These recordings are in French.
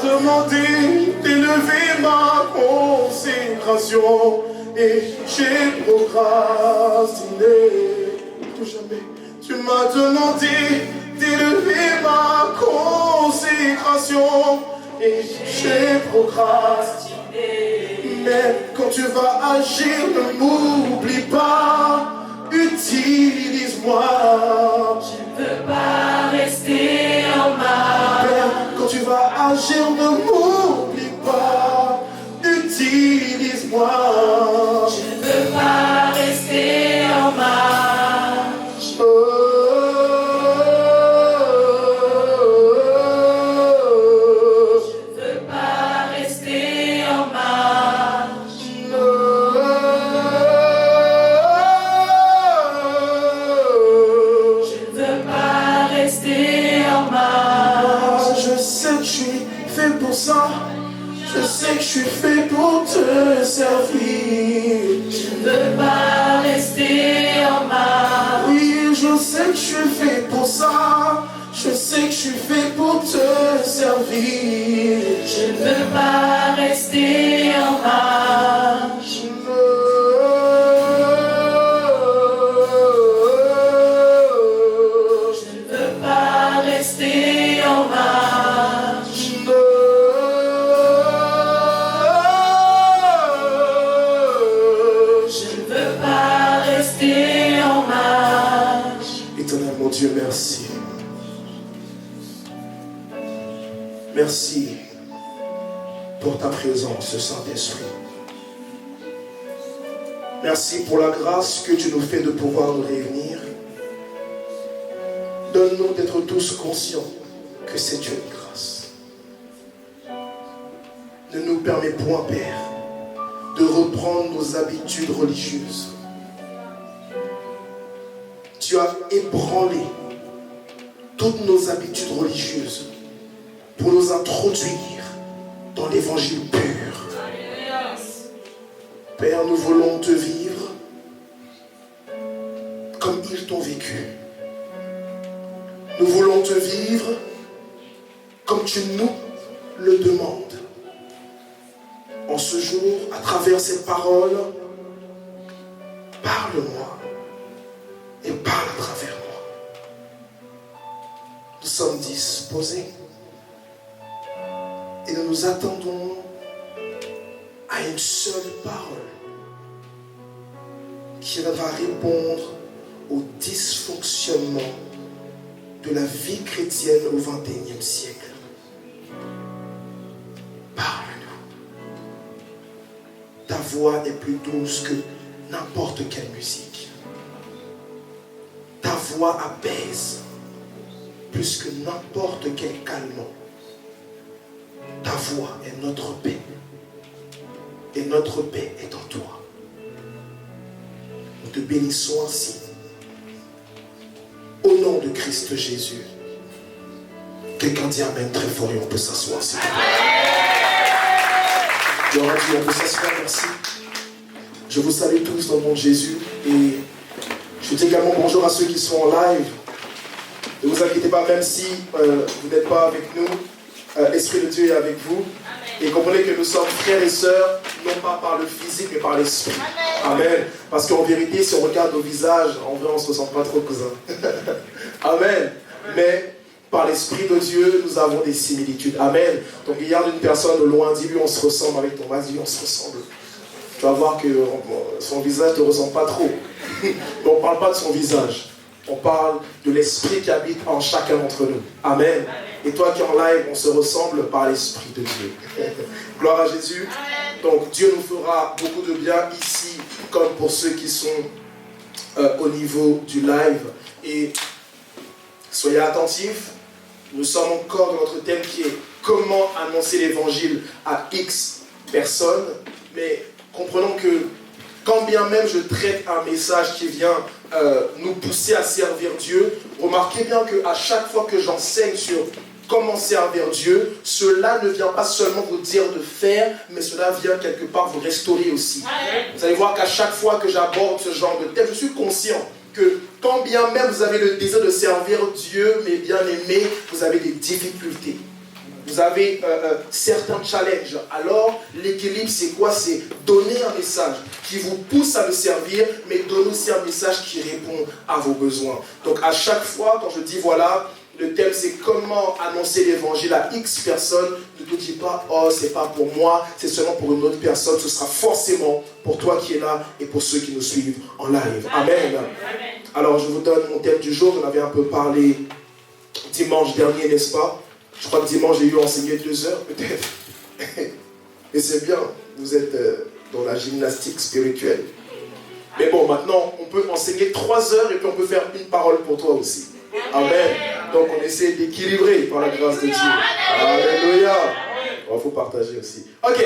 Demandé d'élever ma consécration et j'ai procrastiné. Tout jamais. Tu m'as demandé d'élever ma consécration et j'ai procrastiné. Mais quand tu vas agir, ne m'oublie pas, utilise-moi. Je ne veux pas rester en marge. Quand tu vas agir, ne m'oublie pas, utilise-moi. Je ne veux pas rester en marge. Je ne veux pas rester en marge. Je ne veux pas rester en marge. Je sais que je suis fait pour ça. Je sais que je suis fait pour te servir. Je ne veux pas rester en marge. Oui, je sais que je suis fait pour ça. Je sais que je suis fait pour te servir. Je ne veux pas rester en marge. Je ne veux pas rester en marge. Je ne veux pas rester en marge. Éternel mon Dieu, merci. Merci pour ta présence, Saint-Esprit. Merci pour la grâce que tu nous fais de pouvoir nous réunir. Donne-nous d'être tous conscients que c'est une grâce. Ne nous permets point, Père, de reprendre nos habitudes religieuses. Tu as ébranlé toutes nos habitudes religieuses pour nous introduire dans l'évangile pur. Père, nous voulons te vivre comme ils t'ont vécu. Nous voulons te vivre comme tu nous le demandes. En ce jour, à travers cette parole, parle-moi et parle à travers moi. Nous sommes disposés et nous nous attendons à une seule parole qui viendra répondre au dysfonctionnement de la vie chrétienne au XXIe siècle. Parle-nous. Ta voix est plus douce que n'importe quelle musique. Ta voix apaise plus que n'importe quel calmant. Ta voix est notre paix. Et notre paix est en toi. Nous te bénissons ainsi. Au nom de Christ Jésus. Quelqu'un dit Amen très fort et on peut s'asseoir. Gloire à Dieu, on peut s'asseoir, merci. Je vous salue tous dans le nom de Jésus. Et je dis également bonjour à ceux qui sont en live. Ne vous inquiétez pas, même si vous n'êtes pas avec nous, l'Esprit de Dieu est avec vous. Et comprenez que nous sommes frères et sœurs, non pas par le physique, mais par l'esprit. Amen. Parce qu'en vérité, si on regarde nos visages, en vrai, on ne se ressemble pas trop, cousin. Amen. Mais par l'Esprit de Dieu, nous avons des similitudes. Amen. Donc, regarde une personne au loin, dis-lui, on se ressemble avec ton vas-y, on se ressemble. Tu vas voir que son visage ne te ressemble pas trop. Mais on ne parle pas de son visage. On parle de l'Esprit qui habite en chacun d'entre nous. Amen. Et toi qui es en live, on se ressemble par l'Esprit de Dieu. Gloire à Jésus. Donc Dieu nous fera beaucoup de bien ici, comme pour ceux qui sont au niveau du live. Et soyez attentifs. Nous sommes encore dans notre thème qui est comment annoncer l'évangile à X personnes. Mais comprenons que quand bien même je traite un message qui vient nous pousser à servir Dieu, remarquez bien qu'à chaque fois que j'enseigne sur comment servir Dieu, cela ne vient pas seulement vous dire de faire, mais cela vient quelque part vous restaurer aussi. Vous allez voir qu'à chaque fois que j'aborde ce genre de thème, je suis conscient que quand bien même vous avez le désir de servir Dieu, mes bien-aimés, vous avez des difficultés. Vous avez certains challenges. Alors, l'équilibre, c'est quoi? C'est donner un message qui vous pousse à le servir, mais donner aussi un message qui répond à vos besoins. Donc, à chaque fois, quand je dis voilà, le thème, c'est comment annoncer l'évangile à X personnes, ne te dis pas, oh, c'est pas pour moi, c'est seulement pour une autre personne. Ce sera forcément pour toi qui es là et pour ceux qui nous suivent en live. Amen. Alors, je vous donne mon thème du jour. On avait un peu parlé dimanche dernier, n'est-ce pas? Je crois que dimanche, j'ai eu enseigné 2 heures, peut-être. Et c'est bien, vous êtes dans la gymnastique spirituelle. Mais bon, maintenant, on peut enseigner 3 heures et puis on peut faire une parole pour toi aussi. Amen. Donc, on essaie d'équilibrer par la grâce de Dieu. Alléluia. Il faut partager aussi. Ok.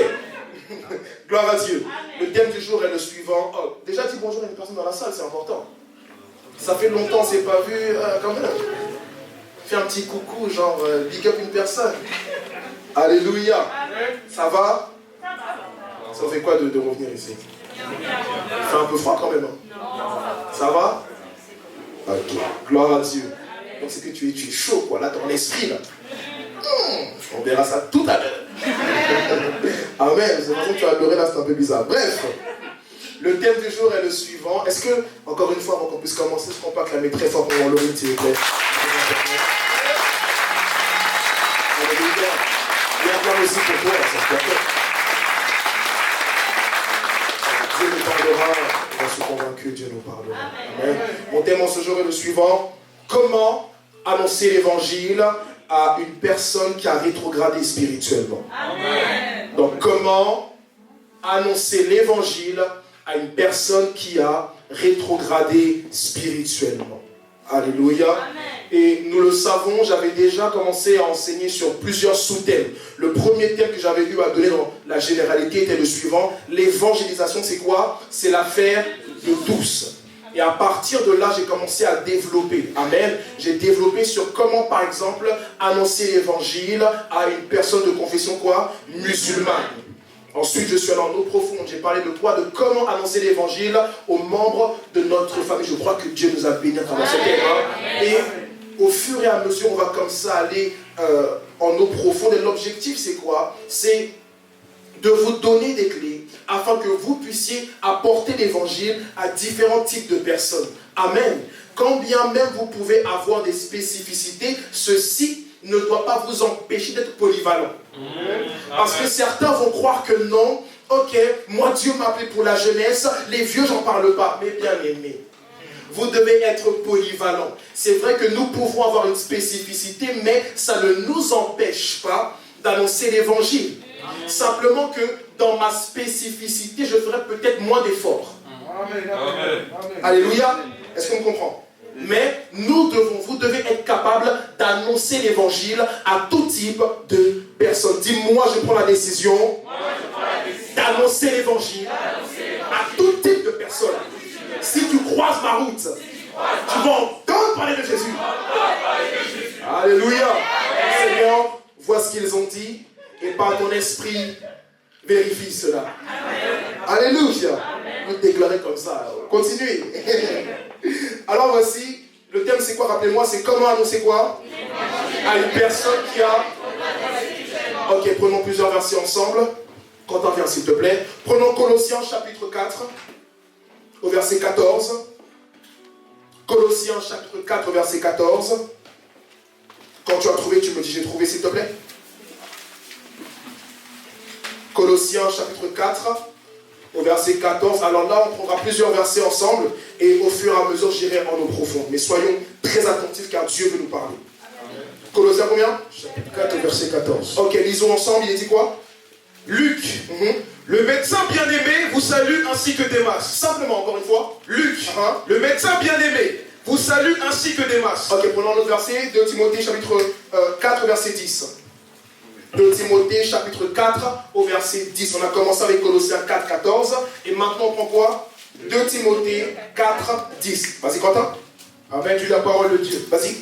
Gloire à Dieu. Le thème du jour est le suivant. Oh, déjà, dis bonjour à une personne dans la salle, c'est important. Ça fait longtemps qu'on ne s'est pas vu, quand même. Fais un petit coucou, genre big up une personne. Alléluia. Ça va? Ça fait quoi de revenir ici? Il fait un peu froid quand même. Hein? Ça va? Ok. Gloire à Dieu. Donc c'est que tu es chaud, quoi. Là, ton esprit, là. On verra ça tout à l'heure. Amen. C'est pour ça que tu as adoré, là, c'est un peu bizarre. Bref. Le thème du jour est le suivant. Est-ce que, encore une fois, avant qu'on puisse commencer, est-ce qu'on peut acclamer très fort pour Laurie, s'il vous plaît? Bien aussi pour toi, ça se fait. Dieu nous parlera, j'en suis convaincu, Dieu nous parlera. Amen. Mon thème en ce jour est le suivant. Comment annoncer l'évangile à une personne qui a rétrogradé spirituellement? Amen. Donc, comment annoncer l'évangile à une personne qui a rétrogradé spirituellement? Alléluia. Amen. Et nous le savons, j'avais déjà commencé à enseigner sur plusieurs sous-thèmes. Le premier thème que j'avais eu à donner dans la généralité était le suivant. L'évangélisation, c'est quoi? C'est l'affaire de tous. Et à partir de là, j'ai commencé à développer. Amen. J'ai développé sur comment, par exemple, annoncer l'évangile à une personne de confession quoi? Musulmane. Ensuite, je suis allé en eau profonde. J'ai parlé de quoi? De comment annoncer l'évangile aux membres de notre famille. Je crois que Dieu nous a bénis à travers ce thème. Et au fur et à mesure, on va comme ça aller en eau profonde. Et l'objectif, c'est quoi? C'est de vous donner des clés afin que vous puissiez apporter l'évangile à différents types de personnes. Amen. Quand bien même vous pouvez avoir des spécificités, ceci ne doit pas vous empêcher d'être polyvalent. Parce que certains vont croire que non, ok, moi Dieu m'a appelé pour la jeunesse, les vieux j'en parle pas. Mais bien aimé, vous devez être polyvalent. C'est vrai que nous pouvons avoir une spécificité, mais ça ne nous empêche pas d'annoncer l'évangile. Simplement que dans ma spécificité, je ferai peut-être moins d'efforts. Alléluia. Est-ce qu'on comprend? Mais vous devez être capable d'annoncer l'évangile à tout type de personnes. Dis-moi, je prends la décision d'annoncer l'évangile à tout type de personnes. Si tu croises ma route, tu vas entendre parler de Jésus. Alléluia. Seigneur, vois ce qu'ils ont dit et par ton esprit, vérifie cela. Alléluia. Vous déclarez comme ça. Continuez. Alors voici, le thème c'est quoi? Rappelez-moi, c'est comment annoncer quoi? À une personne qui a... Ok, prenons plusieurs versets ensemble. Quentin, viens s'il te plaît. Prenons Colossiens chapitre 4, au verset 14. Colossiens chapitre 4, verset 14. Quand tu as trouvé, tu me dis j'ai trouvé s'il te plaît. Colossiens chapitre 4, au verset 14. Alors là, on prendra plusieurs versets ensemble et au fur et à mesure, j'irai en eau profonde. Mais soyons très attentifs car Dieu veut nous parler. Amen. Colossiens combien? Chapitre 4, verset 14. Ok, lisons ensemble. Il est dit quoi? Luc, le médecin bien-aimé vous salue ainsi que Démas. Simplement, encore une fois. Luc, le médecin bien-aimé vous salue ainsi que Démas. Ok, prenons notre verset, 2 Timothée chapitre 4, verset 10. 2 Timothée chapitre 4 au verset 10. On a commencé avec Colossiens 4, 14. Et maintenant on prend quoi? 2 Timothée 4, 10. Vas-y Quentin. Amen, tu la parole de Dieu. Vas-y.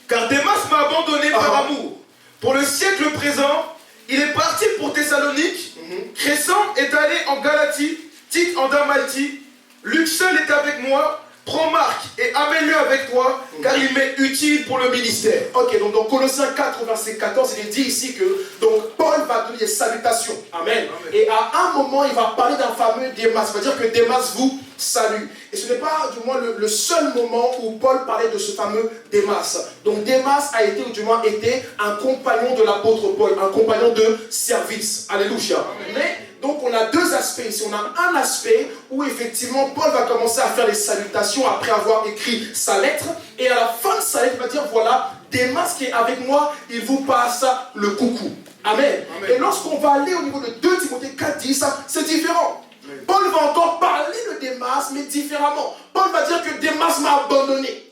Car Démas m'a abandonné par amour. Pour le siècle présent, il est parti pour Thessalonique. Crescent est allé en Galatie. Tite en Dalmatie. Luc seul est avec moi. Prends Marc et amène-le avec toi, car il m'est utile pour le ministère. Ok, donc dans Colossiens 4, verset 14, il est dit ici que donc Paul va donner des salutations. Amen. Et à un moment, il va parler d'un fameux Démas. Ça veut dire que Démas vous salue. Et ce n'est pas du moins le seul moment où Paul parlait de ce fameux Démas. Donc Démas a été, ou du moins été, un compagnon de l'apôtre Paul, un compagnon de service. Alléluia. Mais donc on a deux aspects ici. On a un aspect où effectivement Paul va commencer à faire les salutations après avoir écrit sa lettre. Et à la fin de sa lettre, il va dire voilà, Démas qui est avec moi, il vous passe le coucou. Amen. Amen. Et lorsqu'on va aller au niveau de 2 Timothée 4, 10, c'est différent. Amen. Paul va encore parler de Démas, mais différemment. Paul va dire que Démas m'a abandonné.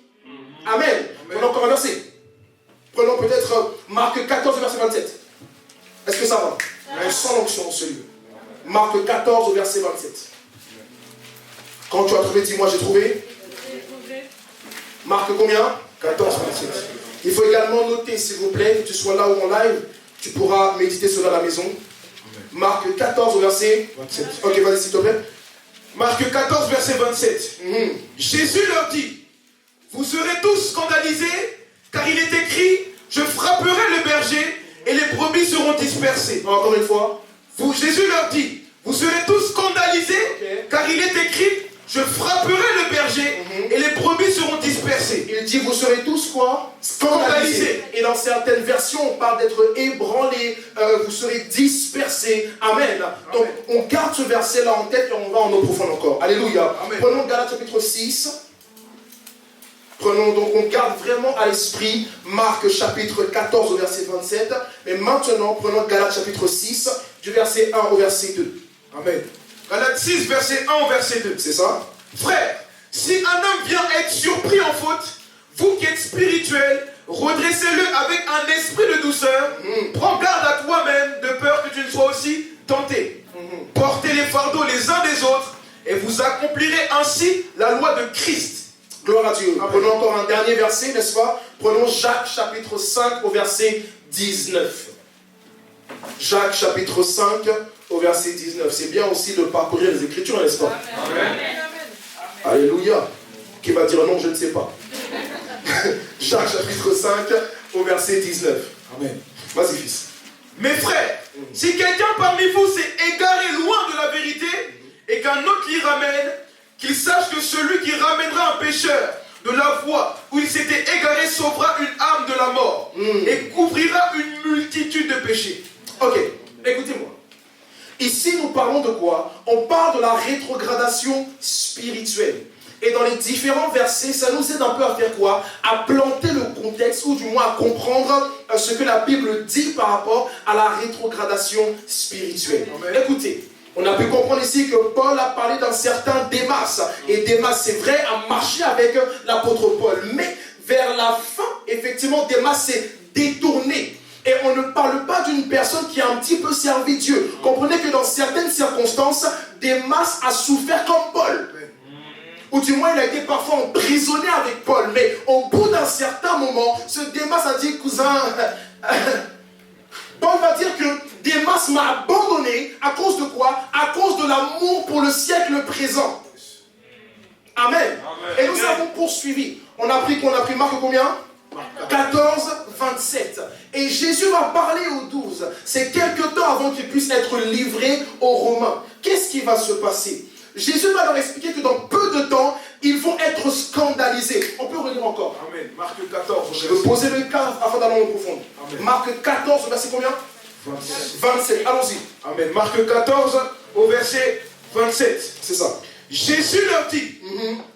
Amen. Amen. Prenons encore un verset. Prenons peut-être Marc 14, verset 27. Est-ce que ça va? On sent l'onction dans ce lieu. Marc 14 au verset 27. Quand tu as trouvé, dis-moi, j'ai trouvé. Marc combien? 14, 27. Il faut également noter, s'il vous plaît, que tu sois là ou en live, tu pourras méditer cela à la maison. Marc 14 au verset 27. Ok, vas-y s'il te plaît. Marc 14, verset 27. Jésus leur dit, vous serez tous scandalisés, car il est écrit, je frapperai le berger et les brebis seront dispersées. Encore une fois. Jésus leur dit, vous serez tous scandalisés, car il est écrit, je frapperai le berger et les brebis seront dispersées. Il dit, vous serez tous quoi? Scandalisés. Et dans certaines versions, on parle d'être ébranlés, vous serez dispersés. Amen. Donc, on garde ce verset-là en tête et on va en eau profonde encore. Alléluia. Amen. Prenons Galates chapitre 6. Prenons donc, on garde vraiment à l'esprit Marc chapitre 14 au verset 27. Mais maintenant, prenons Galates chapitre 6, du verset 1 au verset 2. Amen. Galates 6, verset 1 au verset 2. C'est ça? Frère, si un homme vient être surpris en faute, vous qui êtes spirituels, redressez-le avec un esprit de douceur. Prends garde à toi-même, de peur que tu ne sois aussi tenté. Portez les fardeaux les uns des autres, et vous accomplirez ainsi la loi de Christ. Gloire à Dieu. Prenons encore un dernier verset, n'est-ce pas? Prenons Jacques chapitre 5 au verset 19. Jacques chapitre 5 au verset 19. C'est bien aussi de parcourir les Écritures, n'est-ce pas? Amen. Alléluia. Qui va dire non, je ne sais pas. Jacques chapitre 5 au verset 19. Amen. Vas-y fils. Mes frères, si quelqu'un parmi vous s'est égaré loin de la vérité et qu'un autre l'y ramène, qu'il sache que celui qui ramènera un pécheur de la voie où il s'était égaré sauvera une âme de la mort et couvrira une multitude de péchés. Ok, écoutez-moi. Ici, nous parlons de quoi? On parle de la rétrogradation spirituelle. Et dans les différents versets, ça nous aide un peu à faire quoi? À planter le contexte, ou du moins à comprendre ce que la Bible dit par rapport à la rétrogradation spirituelle. Amen. Écoutez, on a pu comprendre ici que Paul a parlé d'un certain Démas. Et Démas, c'est vrai, a marché avec l'apôtre Paul. Mais vers la fin, effectivement, Démas s'est détourné. Et on ne parle pas d'une personne qui a un petit peu servi Dieu. Comprenez que dans certaines circonstances, Démas a souffert comme Paul. Ou du moins, il a été parfois emprisonné avec Paul. Mais au bout d'un certain moment, ce Démas a dit, cousin, Paul va dire que Démas m'a abandonné à cause de quoi? À cause de l'amour pour le siècle présent. Amen. Amen. Et nous avons poursuivi. On a pris Marc combien? 14, 27. Et Jésus va parler aux 12. C'est quelque temps avant qu'il puisse être livré aux Romains. Qu'est-ce qui va se passer? Jésus va leur expliquer que dans peu de temps, ils vont être scandalisés. On peut relire encore. Amen. Marc 14. Je vais poser le cas avant d'aller en profondeur. Marc 14, verset combien? 27. Allons-y. Amen. Marc 14, au verset 27. C'est ça. Jésus leur dit,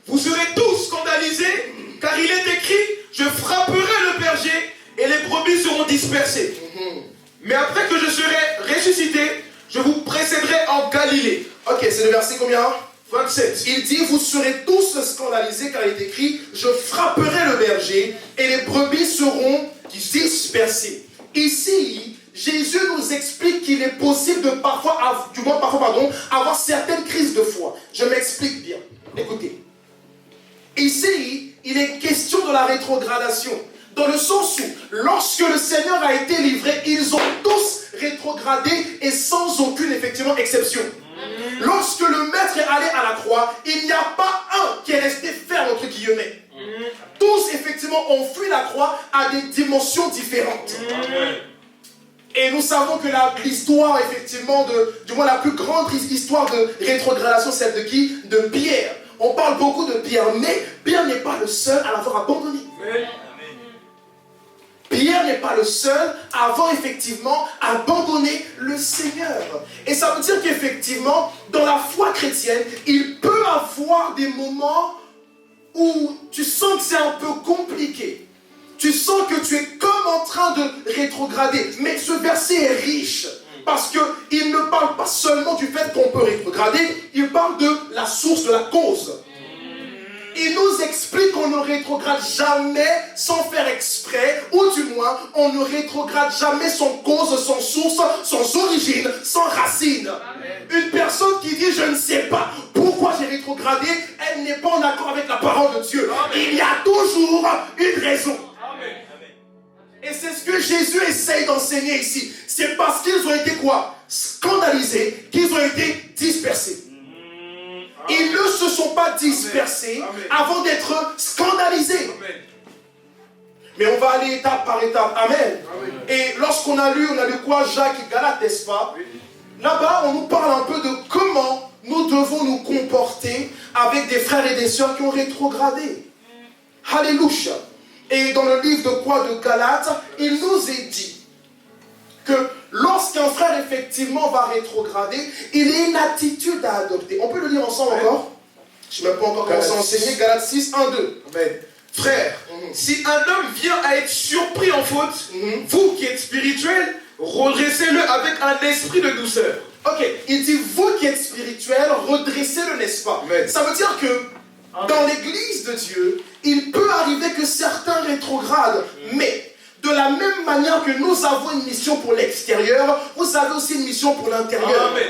vous serez tous scandalisés, car il est écrit, je frapperai le berger et les brebis seront dispersées. Mais après que je serai ressuscité, je vous précéderai en Galilée. Ok, c'est le verset combien? 27. Il dit, vous serez tous scandalisés, car il est écrit, je frapperai le berger et les brebis seront dispersées. Ici, Jésus nous explique qu'il est possible de parfois avoir certaines crises de foi. Je m'explique bien. Écoutez. Ici, il est question de la rétrogradation. Dans le sens où, lorsque le Seigneur a été livré, ils ont tous rétrogradé et sans aucune, effectivement, exception. Lorsque le Maître est allé à la croix, il n'y a pas un qui est resté ferme, entre guillemets. Tous, effectivement, ont fui la croix à des dimensions différentes. Et nous savons que l'histoire, effectivement, du moins la plus grande histoire de rétrogradation, celle de qui? De Pierre. On parle beaucoup de Pierre, mais Pierre n'est pas le seul à l'avoir abandonné. Pierre n'est pas le seul à avoir effectivement abandonné le Seigneur. Et ça veut dire qu'effectivement, dans la foi chrétienne, il peut avoir des moments où tu sens que c'est un peu compliqué. Tu sens que tu es comme en train de rétrograder. Mais ce verset est riche. Parce qu'il ne parle pas seulement du fait qu'on peut rétrograder, il parle de la source, de la cause. Il nous explique qu'on ne rétrograde jamais sans faire exprès, ou du moins, on ne rétrograde jamais sans cause, sans source, sans origine, sans racine. Une personne qui dit « je ne sais pas pourquoi j'ai rétrogradé », elle n'est pas en accord avec la parole de Dieu. Il y a toujours une raison. Et c'est ce que Jésus essaye d'enseigner ici. C'est parce qu'ils ont été quoi? Scandalisés, qu'ils ont été dispersés. Ils ne se sont pas dispersés avant d'être scandalisés. Mais on va aller étape par étape. Amen. Et lorsqu'on a lu quoi? Jacques et Galates, n'est-ce pas? Là-bas, on nous parle un peu de comment nous devons nous comporter avec des frères et des sœurs qui ont rétrogradé. Alléluia. Et dans le livre de Galates, il nous est dit que lorsqu'un frère effectivement va rétrograder, il y a une attitude à adopter. On peut le lire ensemble encore? Je ne sais même pas encore comment c'est enseigné. Galates 6, 1, 2. Amen. Frère, si un homme vient à être surpris en faute, vous qui êtes spirituel, redressez-le avec un esprit de douceur. Ok, il dit vous qui êtes spirituel, redressez-le, n'est-ce pas? Amen. Ça veut dire que dans l'église de Dieu, il peut arriver que certains rétrogradent, mais de la même manière que nous avons une mission pour l'extérieur, vous avez aussi une mission pour l'intérieur. Amen.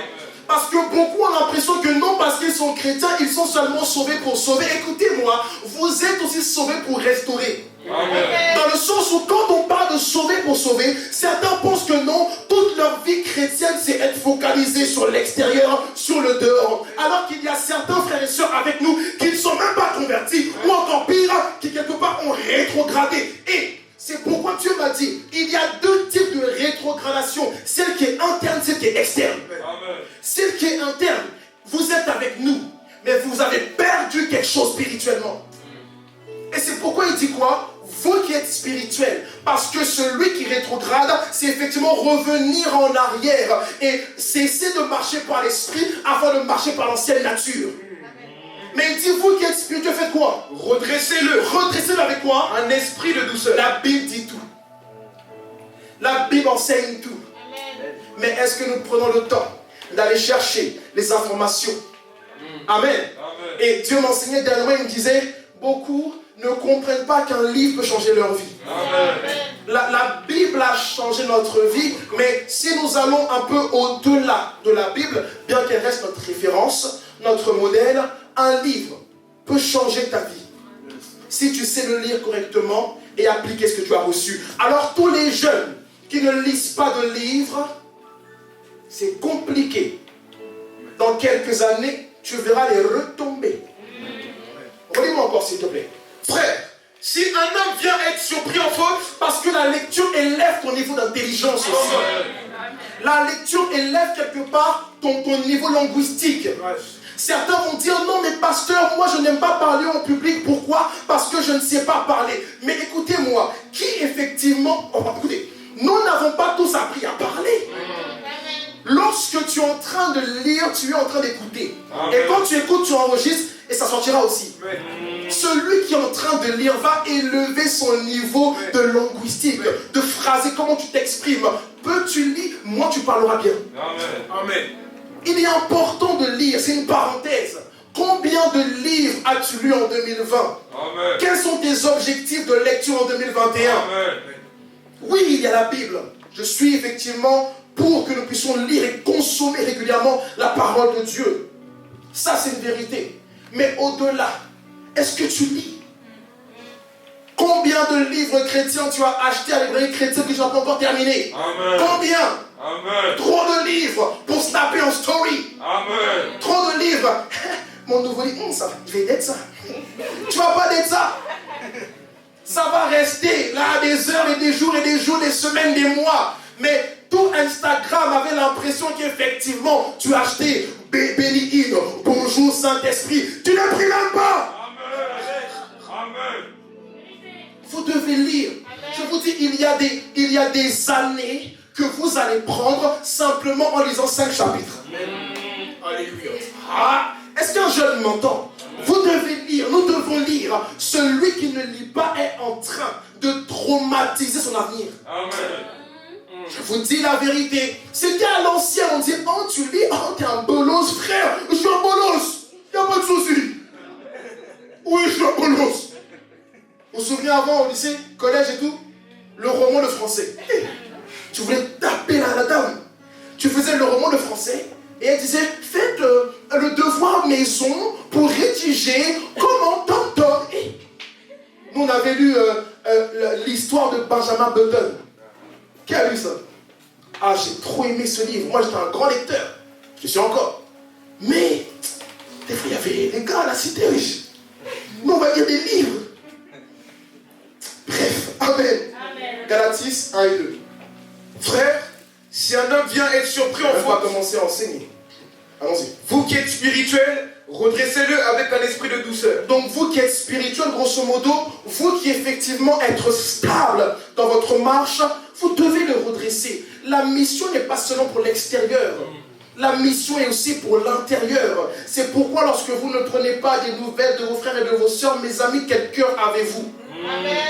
Parce que beaucoup ont l'impression que non, parce qu'ils sont chrétiens, ils sont seulement sauvés pour sauver. Écoutez-moi, vous êtes aussi sauvés pour restaurer. Amen. Dans le sens où quand on parle de sauver pour sauver, certains pensent que non, toute leur vie chrétienne c'est être focalisé sur l'extérieur, sur le dehors. Alors qu'il y a certains frères et sœurs avec nous qui ne sont même pas convertis, ou encore pire, qui quelque part ont rétrogradé. Et c'est pourquoi Dieu m'a dit, il y a deux types de rétrogradation. Celle qui est interne, celle qui est externe. Amen. Celle qui est interne, vous êtes avec nous, mais vous avez perdu quelque chose spirituellement. Et c'est pourquoi il dit quoi? vous qui êtes spirituel, parce que celui qui rétrograde, c'est effectivement revenir en arrière et cesser de marcher par l'esprit afin de marcher par l'ancienne nature. Mais il dit, vous qui êtes spirituel, faites quoi? Redressez-le. Redressez-le avec quoi? Un esprit de douceur. La Bible dit tout. La Bible enseigne tout. Mais est-ce que nous prenons le temps d'aller chercher les informations? Amen. Et Dieu m'enseignait dernièrement, il me disait, beaucoup ne comprennent pas qu'un livre peut changer leur vie. La Bible a changé notre vie, mais si nous allons un peu au-delà de la Bible, bien qu'elle reste notre référence, notre modèle, un livre peut changer ta vie. Si tu sais le lire correctement et appliquer ce que tu as reçu. Alors tous les jeunes qui ne lisent pas de livres, c'est compliqué. Dans quelques années, tu verras les retombées. Relis-moi encore s'il te plaît. Frère, si un homme vient être surpris en faute, parce que la lecture élève ton niveau d'intelligence aussi. La lecture élève quelque part ton niveau linguistique. Certains vont dire, non mais pasteur, moi je n'aime pas parler en public. Pourquoi? Parce que je ne sais pas parler. Mais écoutez-moi, qui effectivement... écoutez, nous n'avons pas tous appris à parler. Lorsque tu es en train de lire, tu es en train d'écouter. Et quand tu écoutes, tu enregistres et ça sortira aussi. Celui qui est en train de lire va élever son niveau de linguistique, de phrasé, comment tu t'exprimes. Peu tu lis, moins tu parleras bien. Amen. Il est important de lire, c'est une parenthèse. Combien de livres as-tu lu en 2020? Amen. Quels sont tes objectifs de lecture en 2021? Amen. Oui, il y a la Bible. Je suis effectivement pour que nous puissions lire et consommer régulièrement la parole de Dieu. Ça, c'est une vérité. Mais au-delà, est-ce que tu lis? Combien de livres chrétiens tu as achetés à la librairie chrétienne que tu n'as pas encore terminé? Amen. Combien? Amen. Trop de livres pour snapper en story. Amen. Trop de livres. Mon nouveau livre, ça, je vais d'être ça. Tu vas pas d'être ça. Ça va rester là des heures et des jours, des semaines, des mois. Mais tout Instagram avait l'impression qu'effectivement, tu as acheté Béni In, bonjour Saint-Esprit. Tu ne pries même pas. Amen. Vous devez lire. Je vous dis, il y a des années que vous allez prendre simplement en lisant 5 chapitres. Alléluia. Est-ce qu'un jeune m'entend? Vous devez lire, nous devons lire. Celui qui ne lit pas est en train de traumatiser son avenir. Amen. Je vous dis la vérité. C'était à l'ancien, on dit, oh tu lis, oh t'es un bolos, frère. Je suis un bolos. Il n'y a pas de souci. Oui, je suis un bolos. Vous vous souvenez avant au lycée, collège et tout, le roman de français. Tu voulais taper la dame. Tu faisais le roman de français et elle disait, faites le devoir maison pour rédiger comment t'entends. Nous on avait lu l'histoire de Benjamin Button. Qui a lu ça? Ah, j'ai trop aimé ce livre. Moi, j'étais un grand lecteur. Je suis encore. Mais, des fois, il y avait des gars à la cité riche. Nous, on va lire des livres. Bref, Amen. Galates 6, 1 et 2. Frère, si un homme vient être surpris en On va faute, commencer à enseigner. Allons-y. vous qui êtes spirituel, redressez-le avec un esprit de douceur. Donc, vous qui êtes spirituel, grosso modo, vous qui effectivement êtes stable dans votre marche, vous devez le redresser. La mission n'est pas seulement pour l'extérieur. La mission est aussi pour l'intérieur. C'est pourquoi lorsque vous ne prenez pas des nouvelles de vos frères et de vos sœurs, mes amis, quel cœur avez-vous?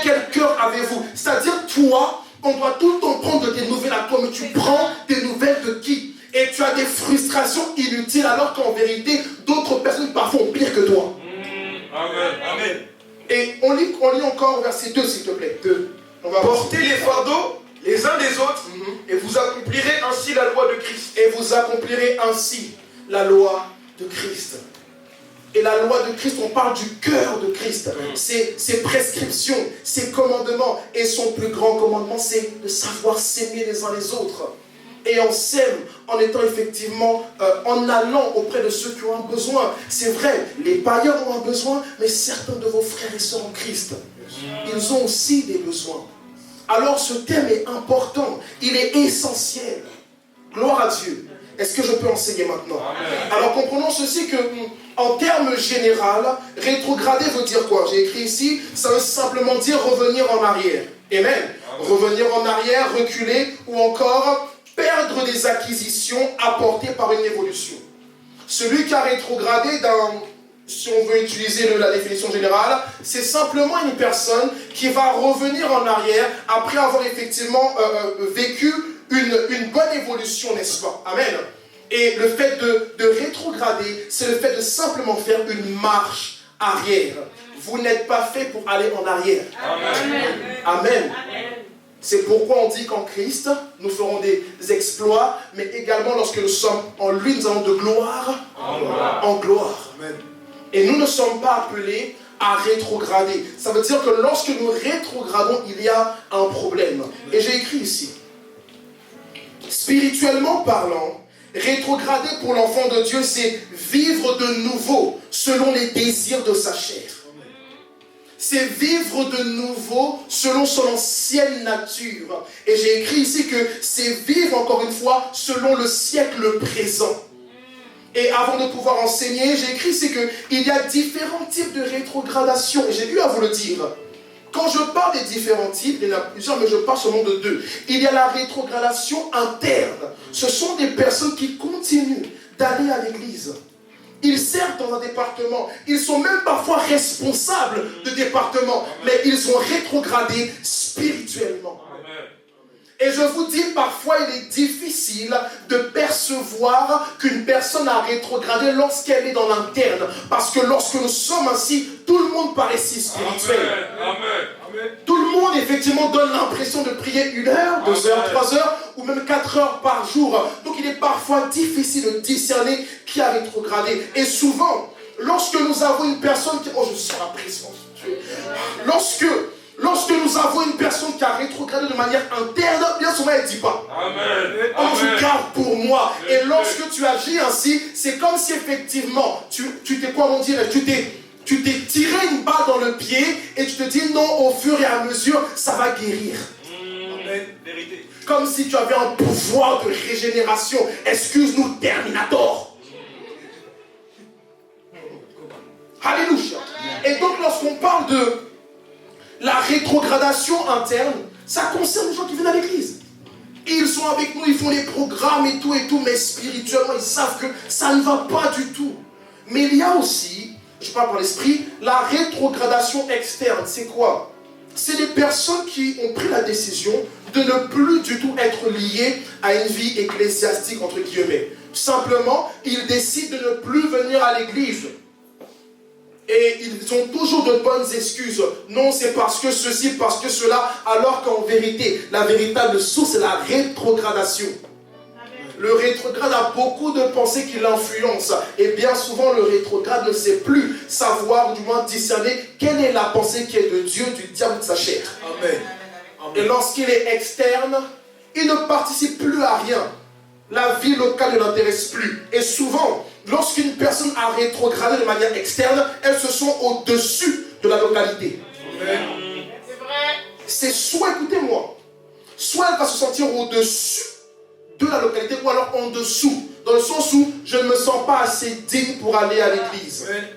Quel cœur avez-vous? C'est-à-dire, toi, on doit tout le temps prendre des nouvelles à toi, mais tu prends des nouvelles de qui? Et tu as des frustrations inutiles, alors qu'en vérité, d'autres personnes parfois ont pire que toi. Amen. Amen. Et on lit encore verset 2, s'il te plaît. 2. On va Portez les fardeaux les uns des autres et vous accomplirez ainsi la loi de Christ. Et vous accomplirez ainsi la loi de Christ. Et la loi de Christ, on parle du cœur de Christ. Ses prescriptions, ses commandements. Et son plus grand commandement, c'est de savoir s'aimer les uns les autres. Et on s'aime en étant effectivement, en allant auprès de ceux qui ont un besoin. C'est vrai, les païens ont un besoin, mais certains de vos frères et sœurs en Christ, ils ont aussi des besoins. Alors ce thème est important, il est essentiel. Gloire à Dieu. Est-ce que je peux enseigner maintenant? Amen. Alors comprenons ceci que, en termes généraux, rétrograder veut dire quoi? J'ai écrit ici, ça veut simplement dire revenir en arrière. Amen. Amen. Revenir en arrière, reculer ou encore perdre des acquisitions apportées par une évolution. Celui qui a rétrogradé si on veut utiliser la définition générale, c'est simplement une personne qui va revenir en arrière après avoir effectivement vécu une bonne évolution, n'est-ce pas? Amen. Et le fait de rétrograder, c'est le fait de simplement faire une marche arrière. Vous n'êtes pas fait pour aller en arrière. Amen. Amen. C'est pourquoi on dit qu'en Christ, nous ferons des exploits, mais également lorsque nous sommes en lui, nous allons de gloire en gloire. Amen. Et nous ne sommes pas appelés à rétrograder. Ça veut dire que lorsque nous rétrogradons, il y a un problème. Et j'ai écrit ici, spirituellement parlant, rétrograder pour l'enfant de Dieu, c'est vivre de nouveau selon les désirs de sa chair. C'est vivre de nouveau selon son ancienne nature. Et j'ai écrit ici que c'est vivre encore une fois selon le siècle présent. Et avant de pouvoir enseigner, j'ai écrit ici qu'il y a différents types de rétrogradation. Et j'ai eu à vous le dire. Quand je parle des différents types, il y en a plusieurs, mais je parle seulement de deux. Il y a la rétrogradation interne. Ce sont des personnes qui continuent d'aller à l'église. Ils servent dans un département. Ils sont même parfois responsables de département. Mais ils ont rétrogradé spirituellement. Et je vous dis, parfois il est difficile de percevoir qu'une personne a rétrogradé lorsqu'elle est dans l'interne. Parce que lorsque nous sommes ainsi, tout le monde paraît si spirituel. Amen. Tout le monde effectivement donne l'impression de prier 1 heure, 2 heures, 3 heures ou même 4 heures par jour. Donc il est parfois difficile de discerner qui a rétrogradé. Et souvent, lorsque nous avons une personne qui... Oh, je sens la présence. Lorsque nous avons une personne qui a rétrogradé de manière interne, bien souvent elle ne dit pas. Amen. Oh, je garde pour moi. Et lorsque tu agis ainsi, c'est comme si effectivement, tu t'es quoi on dirait, tu t'es tiré une balle dans le pied et tu te dis non, au fur et à mesure, ça va guérir. Amen. Vérité. Comme si tu avais un pouvoir de régénération. Excuse-nous, Terminator. Alléluia. Et donc lorsqu'on parle de la rétrogradation interne, ça concerne les gens qui viennent à l'église. Ils sont avec nous, ils font les programmes et tout, mais spirituellement, ils savent que ça ne va pas du tout. Mais il y a aussi, je parle par l'esprit, la rétrogradation externe. C'est quoi? C'est des personnes qui ont pris la décision de ne plus du tout être liées à une vie ecclésiastique, entre guillemets. Simplement, ils décident de ne plus venir à l'église. Et ils ont toujours de bonnes excuses. Non, c'est parce que ceci, parce que cela, alors qu'en vérité, la véritable source, c'est la rétrogradation. Le rétrograde a beaucoup de pensées qui l'influencent. Et bien souvent, le rétrograde ne sait plus savoir, ou du moins discerner, quelle est la pensée qui est de Dieu, du diable, de sa chair. Amen. Et lorsqu'il est externe, il ne participe plus à rien. La vie locale ne l'intéresse plus. Et souvent, lorsqu'une personne a rétrogradé de manière externe, elles se sont au-dessus de la localité. Amen. C'est vrai. C'est soit, écoutez-moi, soit elle va se sentir au-dessus de la localité ou alors en dessous. Dans le sens où je ne me sens pas assez digne pour aller à l'église. Amen.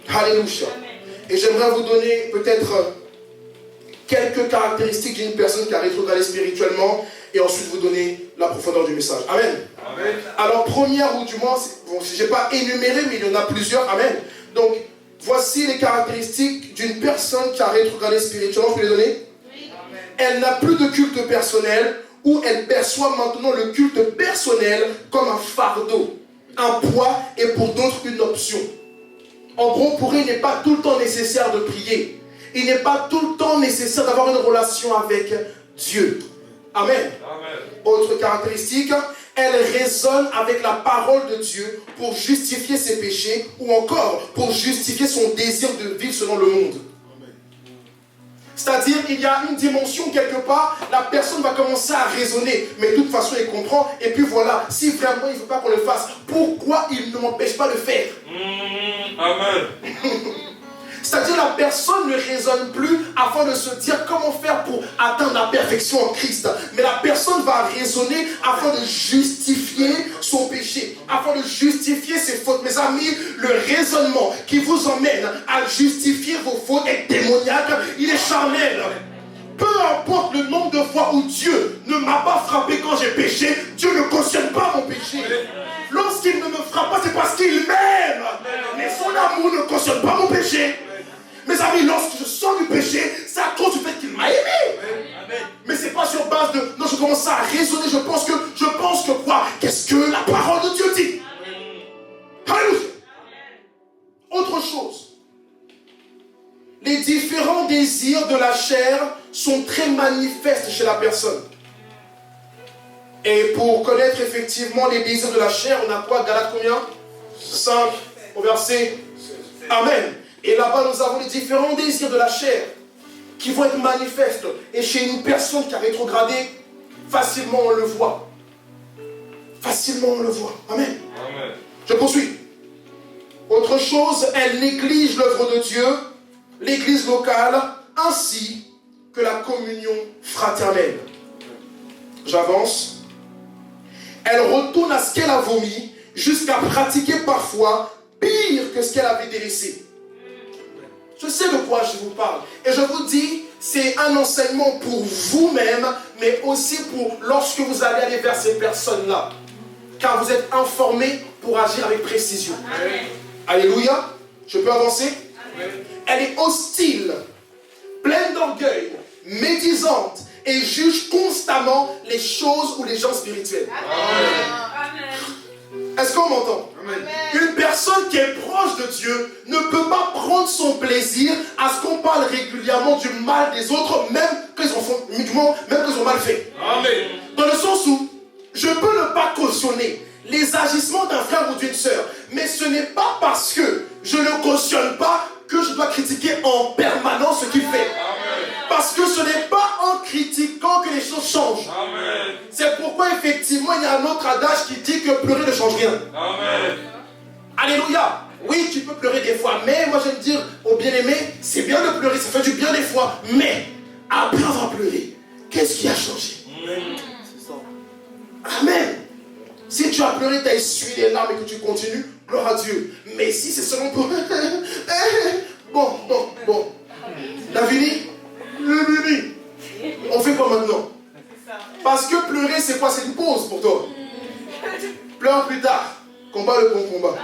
Alléluia. Et j'aimerais vous donner peut-être quelques caractéristiques d'une personne qui a rétrogradé spirituellement et ensuite vous donner la profondeur du message. Amen. Amen. Alors première ou du moins, bon, je n'ai pas énuméré mais il y en a plusieurs. Amen. Donc voici les caractéristiques d'une personne qui a rétrogradé spirituellement. Je peux les donner? Oui. Elle n'a plus de culte personnel ou elle perçoit maintenant le culte personnel comme un fardeau, un poids et pour d'autres une option. En gros, pour elle, il n'est pas tout le temps nécessaire de prier. Il n'est pas tout le temps nécessaire d'avoir une relation avec Dieu. Amen. Amen. Autre caractéristique, elle raisonne avec la parole de Dieu pour justifier ses péchés ou encore pour justifier son désir de vivre selon le monde. C'est-à-dire, il y a une dimension quelque part, la personne va commencer à raisonner, mais de toute façon, elle comprend. Et puis voilà, si vraiment il ne veut pas qu'on le fasse, pourquoi il ne m'empêche pas de le faire? Amen. C'est-à-dire la personne ne raisonne plus afin de se dire comment faire pour atteindre la perfection en Christ. Mais la personne va raisonner afin de justifier son péché, afin de justifier ses fautes. Mes amis, le raisonnement qui vous emmène à justifier vos fautes est démoniaque, il est charnel. Peu importe le nombre de fois où Dieu ne m'a pas frappé quand j'ai péché, Dieu ne cautionne pas mon péché. Lorsqu'il ne me frappe pas, c'est parce qu'il m'aime. Mais son amour ne cautionne pas mon péché. Mes amis, lorsque je sors du péché, c'est à cause du fait qu'il m'a aimé. Mais c'est pas sur base de... Non, je commence à raisonner, je pense que quoi? Qu'est-ce que la parole de Dieu dit? Alléluia. Autre chose. Les différents désirs de la chair sont très manifestes chez la personne. Et pour connaître effectivement les désirs de la chair, on a quoi? Galates combien? 5 au verset. Amen. Et là-bas, nous avons les différents désirs de la chair qui vont être manifestes. Et chez une personne qui a rétrogradé, facilement on le voit. Facilement on le voit. Amen. Amen. Je poursuis. Autre chose, elle néglige l'œuvre de Dieu, l'église locale, ainsi que la communion fraternelle. J'avance. Elle retourne à ce qu'elle a vomi, jusqu'à pratiquer parfois pire que ce qu'elle avait délaissé. Je sais de quoi je vous parle. Et je vous dis, c'est un enseignement pour vous-même, mais aussi pour lorsque vous allez aller vers ces personnes-là. Car vous êtes informés pour agir avec précision. Amen. Alléluia. Je peux avancer? Amen. Elle est hostile, pleine d'orgueil, médisante et juge constamment les choses ou les gens spirituels. Amen. Est-ce qu'on m'entend? Amen. Une personne qui est proche de Dieu ne peut pas prendre son plaisir à ce qu'on parle régulièrement du mal des autres, même qu'ils ont mal fait. Amen. Dans le sens où je peux ne pas cautionner les agissements d'un frère ou d'une sœur, mais ce n'est pas parce que je ne cautionne pas que je dois critiquer en permanence ce qu'il fait. Amen. Parce que ce n'est pas en critiquant que les choses changent. Amen. C'est pourquoi effectivement il y a un autre adage qui dit que pleurer ne change rien. Amen. Alléluia. Oui, tu peux pleurer des fois, mais moi je vais te dire aux bien-aimés, c'est bien de pleurer, ça fait du bien des fois, mais après avoir pleuré, qu'est-ce qui a changé? Amen. Amen. Si tu as pleuré, tu as essuyé les larmes et que tu continues, gloire à Dieu. Mais si c'est seulement pour... Bon. Lavini, on fait quoi maintenant? Parce que pleurer, c'est quoi? C'est une pause pour toi. Pleure plus tard. Combat le bon combat.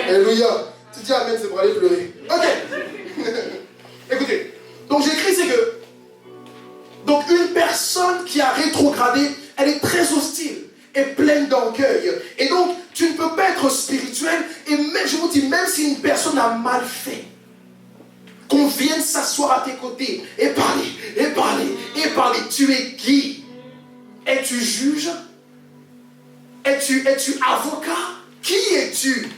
Alléluia. Tu dis amen, c'est pour aller pleurer. Ok. Écoutez. Donc j'écris, c'est que... Donc une personne qui a rétrogradé, elle est très hostile et pleine d'orgueil. Et donc, tu ne peux pas être spirituel. Et même, je vous dis, même si une personne a mal fait, qu'on vienne s'asseoir à tes côtés et parler, tu es qui? Es-tu juge? Es-tu avocat? Qui es-tu?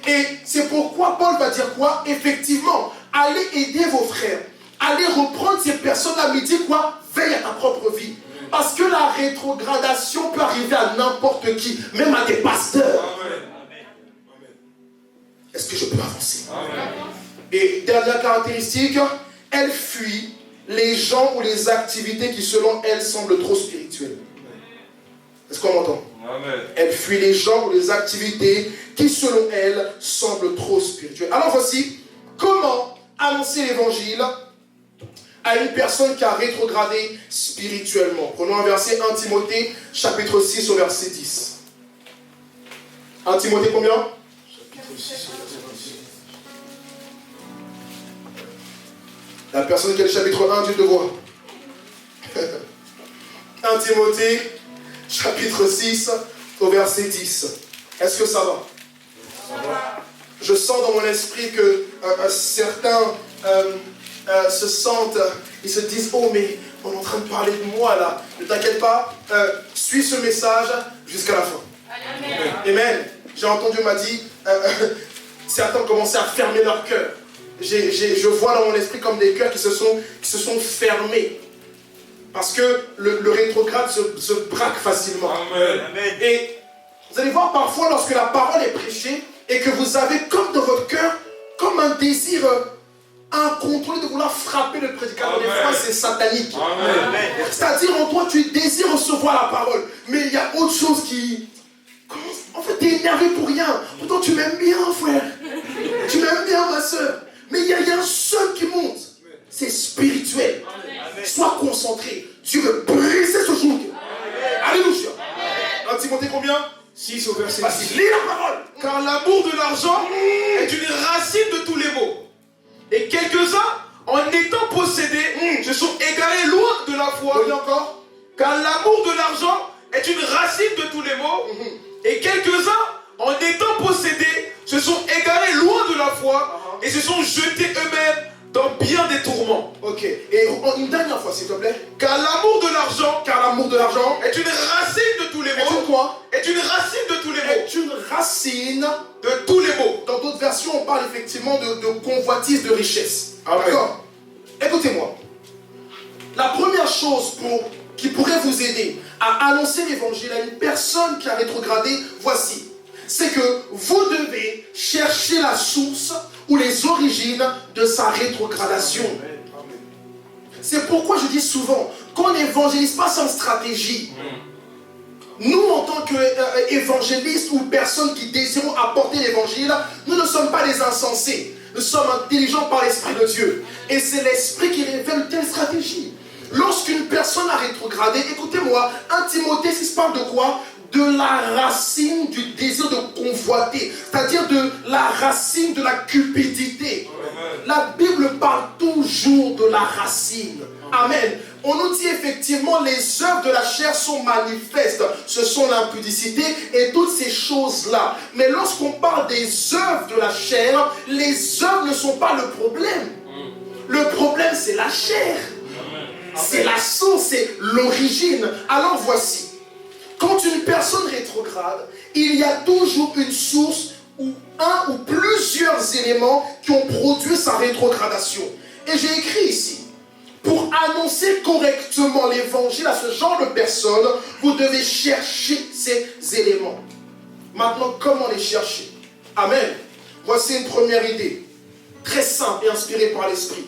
Et c'est pourquoi Paul va dire quoi? Effectivement, allez aider vos frères. Allez reprendre ces personnes-là, mais dis quoi? Veille à ta propre vie. Parce que la rétrogradation peut arriver à n'importe qui, même à des pasteurs. Amen. Est-ce que je peux avancer? Amen. Et dernière caractéristique, elle fuit les gens ou les activités qui selon elle semblent trop spirituelles. Est-ce qu'on m'entend? Amen. Elle fuit les gens ou les activités qui selon elle semblent trop spirituelles. Alors voici comment annoncer l'évangile à une personne qui a rétrogradé spirituellement. Prenons un verset, 1 Timothée, chapitre 6 au verset 10. 1 Timothée combien? Chapitre 6 au verset 10. La personne qui a le chapitre 1, Dieu te voit. 1 Timothée, chapitre 6 au verset 10. Est-ce que ça va? Ça va. Je sens dans mon esprit que certains... se sentent, ils se disent, oh mais on est en train de parler de moi là, ne t'inquiète pas, suis ce message jusqu'à la fin. Amen. Amen. J'ai entendu, m'a dit, certains ont commencé à fermer leur cœur. Je vois dans mon esprit comme des cœurs qui se sont fermés. Parce que le rétrograde se braque facilement. Amen. Et vous allez voir parfois lorsque la parole est prêchée et que vous avez comme dans votre cœur, comme un désir incontrôlée de vouloir frapper le prédicateur. Des fois, c'est satanique. Amen. C'est-à-dire, en toi, tu désires recevoir la parole, mais il y a autre chose qui... En fait, tu es énervé pour rien. Pourtant, tu m'aimes bien, frère. Tu m'aimes bien, ma soeur. Mais il y a un seul qui monte. C'est spirituel. Sois concentré. Dieu veut briser ce joug. Alléluia. Dans Timothée combien? 6 au verset Vas-y, 10. lis la parole. Car l'amour de l'argent est une racine de tous les maux. Et quelques-uns, en étant possédés, se sont égarés loin de la foi. Lis encore. Car l'amour de l'argent est une racine de tous les maux. Et quelques-uns, en étant possédés, se sont égarés loin de la foi et se sont jetés eux-mêmes dans bien des tourments. Ok. Et une dernière fois, s'il te plaît. Car l'amour de l'argent est est une racine de tous les une maux. quoi? Est une racine de tous les maux. Est une racine. De tous les maux. Dans d'autres versions, on parle effectivement de convoitise de richesse. Amen. D'accord? Écoutez-moi. La première chose qui pourrait vous aider à annoncer l'évangile à une personne qui a rétrogradé, voici. C'est que vous devez chercher la source ou les origines de sa rétrogradation. C'est pourquoi je dis souvent qu'on n'évangélise pas sans stratégie. Nous, en tant qu'évangélistes ou personnes qui désirons apporter l'évangile, nous ne sommes pas des insensés. Nous sommes intelligents par l'Esprit de Dieu. Et c'est l'Esprit qui révèle une telle stratégie. Lorsqu'une personne a rétrogradé, écoutez-moi, 1 Timothée 6 parle de quoi? De la racine du désir de convoiter, c'est-à-dire de la racine de la cupidité. La Bible parle toujours de la racine. Amen. On nous dit effectivement les œuvres de la chair sont manifestes. Ce sont l'impudicité et toutes ces choses-là. Mais lorsqu'on parle des œuvres de la chair, les œuvres ne sont pas le problème. Le problème, c'est la chair. C'est la source, c'est l'origine. Alors voici. Quand une personne rétrograde, il y a toujours une source ou un ou plusieurs éléments qui ont produit sa rétrogradation. Et j'ai écrit ici, pour annoncer correctement l'évangile à ce genre de personnes, vous devez chercher ces éléments. Maintenant, comment les chercher? Amen. Voici une première idée, très simple et inspirée par l'Esprit.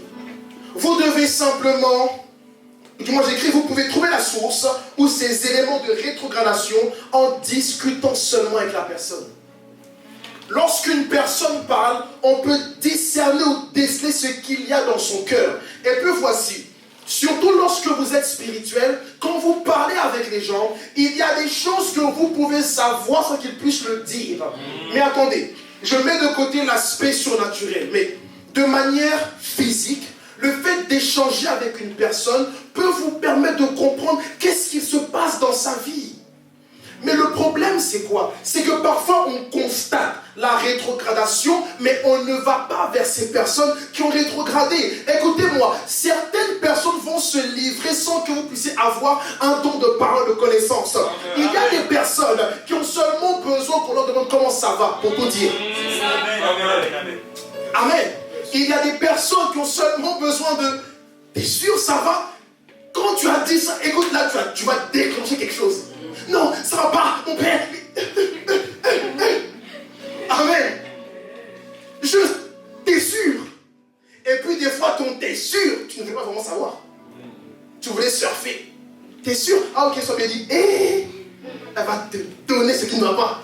Vous devez simplement... Moi j'écris, vous pouvez trouver la source ou ces éléments de rétrogradation en discutant seulement avec la personne. Lorsqu'une personne parle, on peut discerner ou déceler ce qu'il y a dans son cœur. Et puis voici, surtout lorsque vous êtes spirituel, quand vous parlez avec les gens, il y a des choses que vous pouvez savoir sans qu'ils puissent le dire. Mais attendez, je mets de côté l'aspect surnaturel, mais de manière physique, le fait d'échanger avec une personne peut vous permettre de comprendre qu'est-ce qui se passe dans sa vie. Mais le problème, c'est quoi? C'est que parfois, on constate la rétrogradation, mais on ne va pas vers ces personnes qui ont rétrogradé. Écoutez-moi, certaines personnes vont se livrer sans que vous puissiez avoir un don de parole, de connaissance. Il y a des personnes qui ont seulement besoin qu'on leur demande comment ça va, pour tout dire. Amen. Il y a des personnes qui ont seulement besoin de... T'es sûr, ça va? Quand tu as dit ça, écoute là, tu vas déclencher quelque chose. Non, ça va pas, mon père. Amen. Juste, t'es sûr. Et puis des fois, ton t'es sûr, tu ne veux pas vraiment savoir. Tu voulais surfer. T'es sûr? Ah ok, sois bien dit. Elle va te donner ce qui ne va pas.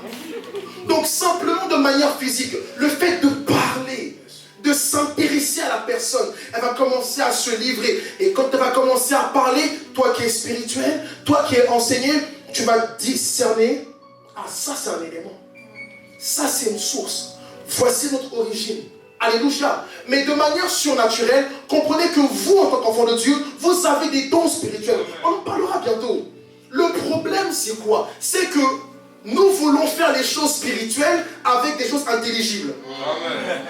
Donc simplement de manière physique, le fait de parler, de s'intéresser à la personne, elle va commencer à se livrer. Et quand elle va commencer à parler, toi qui es spirituel, toi qui es enseigné, tu vas discerner, ah ça c'est un élément, ça c'est une source, voici notre origine. Alléluia. Mais de manière surnaturelle, comprenez que vous en tant qu'enfant de Dieu, vous avez des dons spirituels. On en parlera bientôt. Le problème c'est quoi? C'est que nous voulons faire les choses spirituelles avec des choses intelligibles. Amen.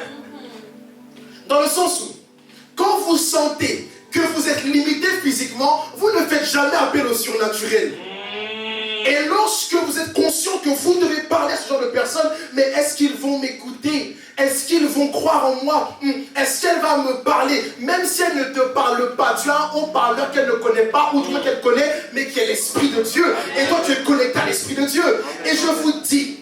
Dans le sens où, quand vous sentez que vous êtes limité physiquement, vous ne faites jamais appel au surnaturel. Et lorsque vous êtes conscient que vous devez parler à ce genre de personnes, mais est-ce qu'ils vont m'écouter? Est-ce qu'ils vont croire en moi? Est-ce qu'elle va me parler? Même si elle ne te parle pas, tu as un haut-parleur qu'elle ne connaît pas, ou du moins qu'elle connaît, mais qui est l'Esprit de Dieu. Et toi, tu es connecté à l'Esprit de Dieu. Et je vous dis,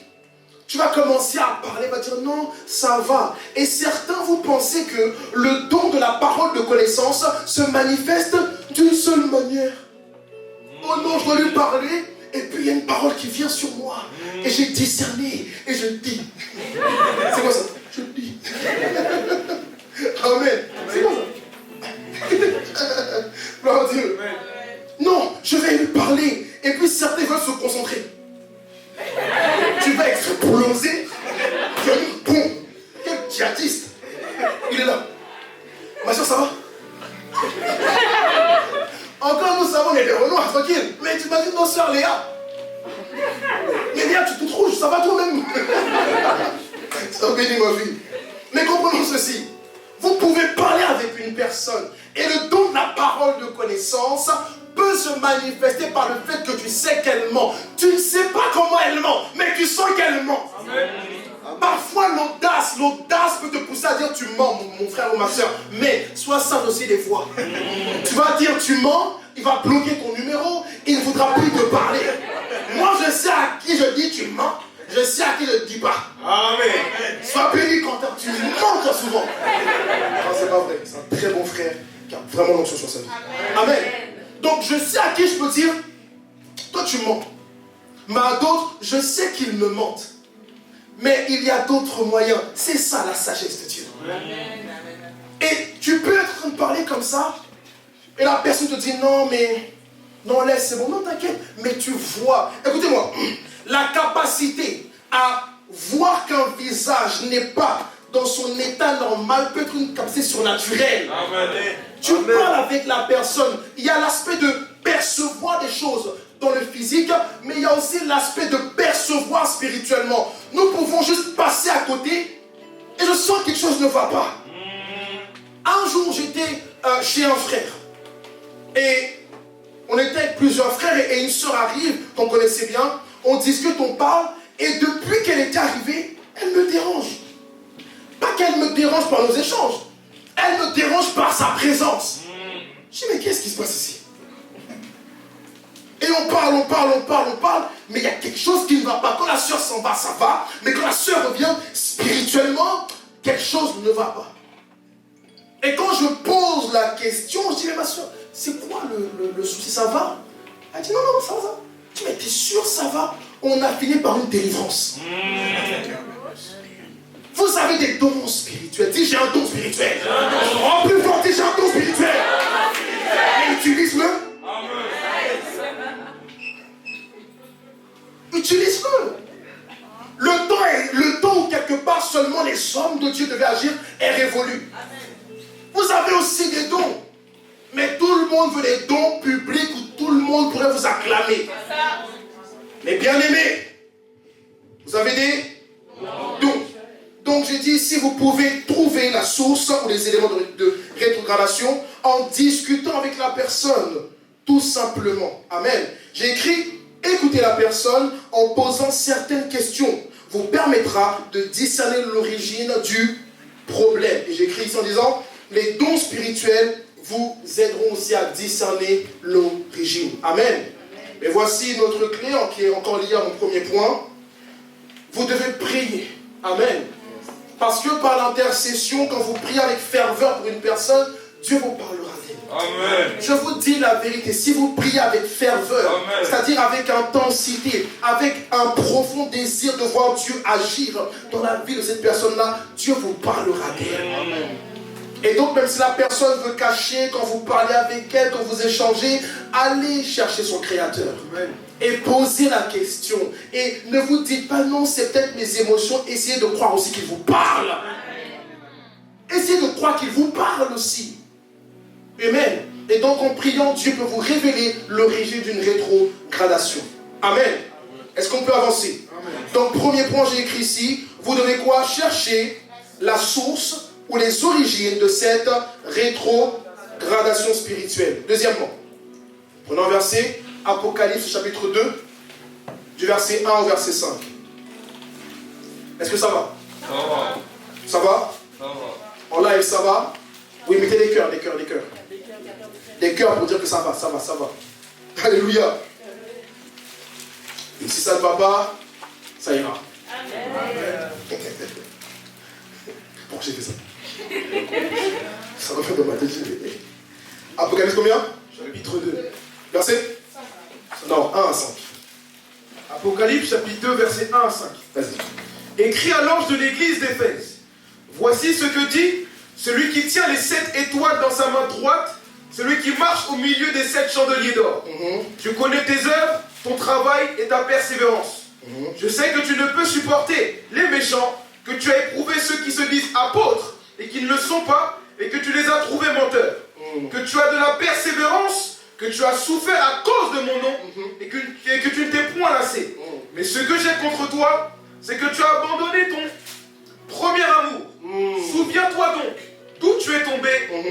Tu vas commencer à parler, va dire non, ça va. Et certains, vous pensez que le don de la parole de connaissance se manifeste d'une seule manière. Oh non, je dois lui parler, et puis il y a une parole qui vient sur moi. Et j'ai discerné, et je dis. C'est quoi ça? Je dis. Amen. C'est quoi ça? Gloire à Dieu. Non, je vais lui parler, et puis certains veulent se concentrer. Tu vas exploser. Bon, quel djihadiste. Il est là. Ma soeur, ça va? Encore nous savons, il y a des renois, tranquille. Mais tu imagines nos soeurs Léa. Mais Léa, tu te trouves rouge, ça va toi-même. Ça bénit ma vie. Mais comprenons ceci. Vous pouvez parler avec une personne. Et le don de la parole de connaissance peut se manifester par le fait que tu sais qu'elle ment. Tu ne sais pas comment elle ment, mais tu sens qu'elle ment. Amen. Parfois l'audace peut te pousser à dire tu mens, mon frère ou ma soeur. Mais sois sage aussi des fois. Tu vas dire tu mens, il va bloquer ton numéro, il ne voudra plus te parler. Moi je sais à qui je dis tu mens, je sais à qui je ne dis pas. Amen. Sois béni quand tu mens toi souvent. Non, c'est pas vrai, c'est un très bon frère qui a vraiment l'onction sur sa vie. Amen. Donc je sais à qui je peux dire, toi tu mens. Mais à d'autres, je sais qu'ils me mentent. Mais il y a d'autres moyens. C'est ça la sagesse de Dieu. Et tu peux être en train de parler comme ça, et la personne te dit non mais, non laisse, c'est bon, non t'inquiète. Mais tu vois, écoutez-moi, la capacité à voir qu'un visage n'est pas dans son état normal peut être une capacité surnaturelle. Amen. Tu parles avec la personne. Il y a l'aspect de percevoir des choses dans le physique, mais il y a aussi l'aspect de percevoir spirituellement. Nous pouvons juste passer à côté et je sens que quelque chose ne va pas. Un jour, j'étais chez un frère et on était avec plusieurs frères et une soeur arrive qu'on connaissait bien. On discute, on parle et depuis qu'elle était arrivée, elle me dérange. Pas qu'elle me dérange par nos échanges. Elle me dérange par sa présence. Je dis, mais qu'est-ce qui se passe ici? Et on parle, mais il y a quelque chose qui ne va pas. Quand la sœur s'en va, ça va. Mais quand la sœur revient, spirituellement, quelque chose ne va pas. Et quand je pose la question, je dis, mais ma sœur, c'est quoi le souci? Ça va? Elle dit, non, ça va. Je dis, mais t'es sûr, ça va? On a fini par une délivrance. Vous avez des dons spirituels. Dis, j'ai un don spirituel. En plus fort, dis, j'ai un don spirituel. Et utilise-le. Utilise-le. Le temps où quelque part seulement les hommes de Dieu devaient agir est révolu. Vous avez aussi des dons. Mais tout le monde veut des dons publics où tout le monde pourrait vous acclamer. Mais bien aimés, vous avez des dons. Donc j'ai dit, si vous pouvez trouver la source ou les éléments de rétrogradation en discutant avec la personne, tout simplement. Amen. J'ai écrit, écoutez la personne en posant certaines questions vous permettra de discerner l'origine du problème. Et j'ai écrit ici en disant, les dons spirituels vous aideront aussi à discerner l'origine. Amen. Et voici notre clé qui est encore liée à mon premier point. Vous devez prier. Amen. Parce que par l'intercession, quand vous priez avec ferveur pour une personne, Dieu vous parlera d'elle. Amen. Je vous dis la vérité, si vous priez avec ferveur, c'est-à-dire avec intensité, avec un profond désir de voir Dieu agir dans la vie de cette personne-là, Dieu vous parlera d'elle. Amen. Et donc même si la personne veut cacher, quand vous parlez avec elle, quand vous échangez, allez chercher son Créateur. Amen. Et posez la question. Et ne vous dites pas non, c'est peut-être mes émotions. Essayez de croire aussi qu'il vous parle. Essayez de croire qu'il vous parle aussi. Amen. Et donc en priant, Dieu peut vous révéler l'origine d'une rétrogradation. Amen. Est-ce qu'on peut avancer? Amen. Donc premier point, j'ai écrit ici, vous devez quoi? Chercher la source ou les origines de cette rétrogradation spirituelle. Deuxièmement, prenons un verset. Apocalypse chapitre 2, du verset 1 au verset 5. Est-ce que ça va? Ça va. Ça va? Ça va. En live, ça va? Oui, mettez des cœurs. Des cœurs pour dire que ça va. Alléluia. Et si ça ne va pas, ça ira. Pourquoi j'ai fait ça? Ça revient dans ma tête. Apocalypse combien? Chapitre 2. Verset? Non, 1 à 5. Apocalypse chapitre 2, verset 1 à 5. Vas-y. Écrit à l'ange de l'église d'Éphèse. Voici ce que dit celui qui tient les 7 étoiles dans sa main droite, celui qui marche au milieu des 7 chandeliers d'or. Je connais tes œuvres, ton travail et ta persévérance. Je sais que tu ne peux supporter les méchants, que tu as éprouvé ceux qui se disent apôtres et qui ne le sont pas, et que tu les as trouvés menteurs. Que tu as de la persévérance, que tu as souffert à cause de mon nom, et que tu ne t'es point lassé. Mais ce que j'ai contre toi, c'est que tu as abandonné ton premier amour. Souviens-toi donc d'où tu es tombé,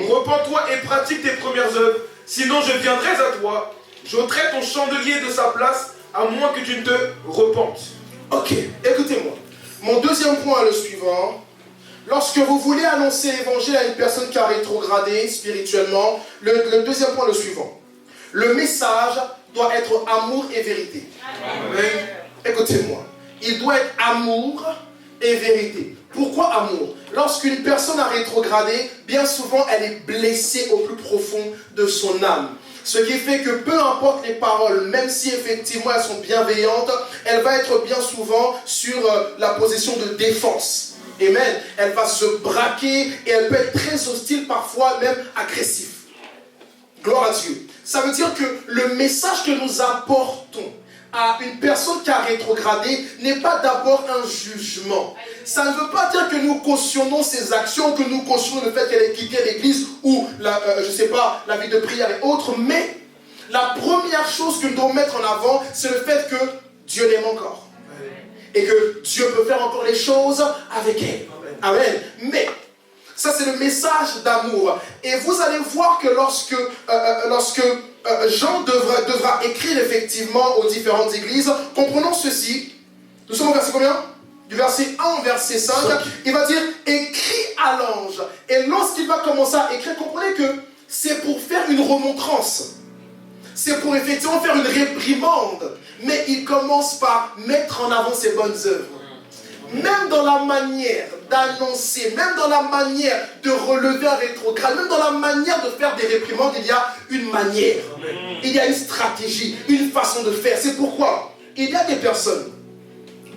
repens-toi et pratique tes premières œuvres, sinon je viendrai à toi, j'ôterai ton chandelier de sa place, à moins que tu ne te repentes. Ok, écoutez-moi. Mon deuxième point est le suivant. Lorsque vous voulez annoncer l'évangile à une personne qui a rétrogradé spirituellement, le deuxième point est le suivant. Le message doit être amour et vérité. Amen. Écoutez-moi. Il doit être amour et vérité. Pourquoi amour? Lorsqu'une personne a rétrogradé, bien souvent elle est blessée au plus profond de son âme. Ce qui fait que peu importe les paroles, même si effectivement elles sont bienveillantes, elle va être bien souvent sur la position de défense. Amen. Elle va se braquer et elle peut être très hostile, parfois même agressif. Gloire à Dieu. Ça veut dire que le message que nous apportons à une personne qui a rétrogradé n'est pas d'abord un jugement. Ça ne veut pas dire que nous cautionnons ses actions, que nous cautionnons le fait qu'elle ait quitté l'église ou la vie de prière et autres, mais la première chose que nous devons mettre en avant, c'est le fait que Dieu l'aime encore. Et que Dieu peut faire encore les choses avec elle. Amen. Mais ça, c'est le message d'amour. Et vous allez voir que lorsque Jean devra écrire effectivement aux différentes églises, comprenons ceci. Nous sommes au verset combien? Du verset 1 au verset 5. Il va dire « écrit à l'ange ». Et lorsqu'il va commencer à écrire, comprenez que c'est pour faire une remontrance. C'est pour effectivement faire une réprimande. Mais il commence par mettre en avant ses bonnes œuvres. Même dans la manière d'annoncer, même dans la manière de relever un rétrograde, même dans la manière de faire des réprimandes, il y a une manière. Il y a une stratégie, une façon de faire. C'est pourquoi il y a des personnes,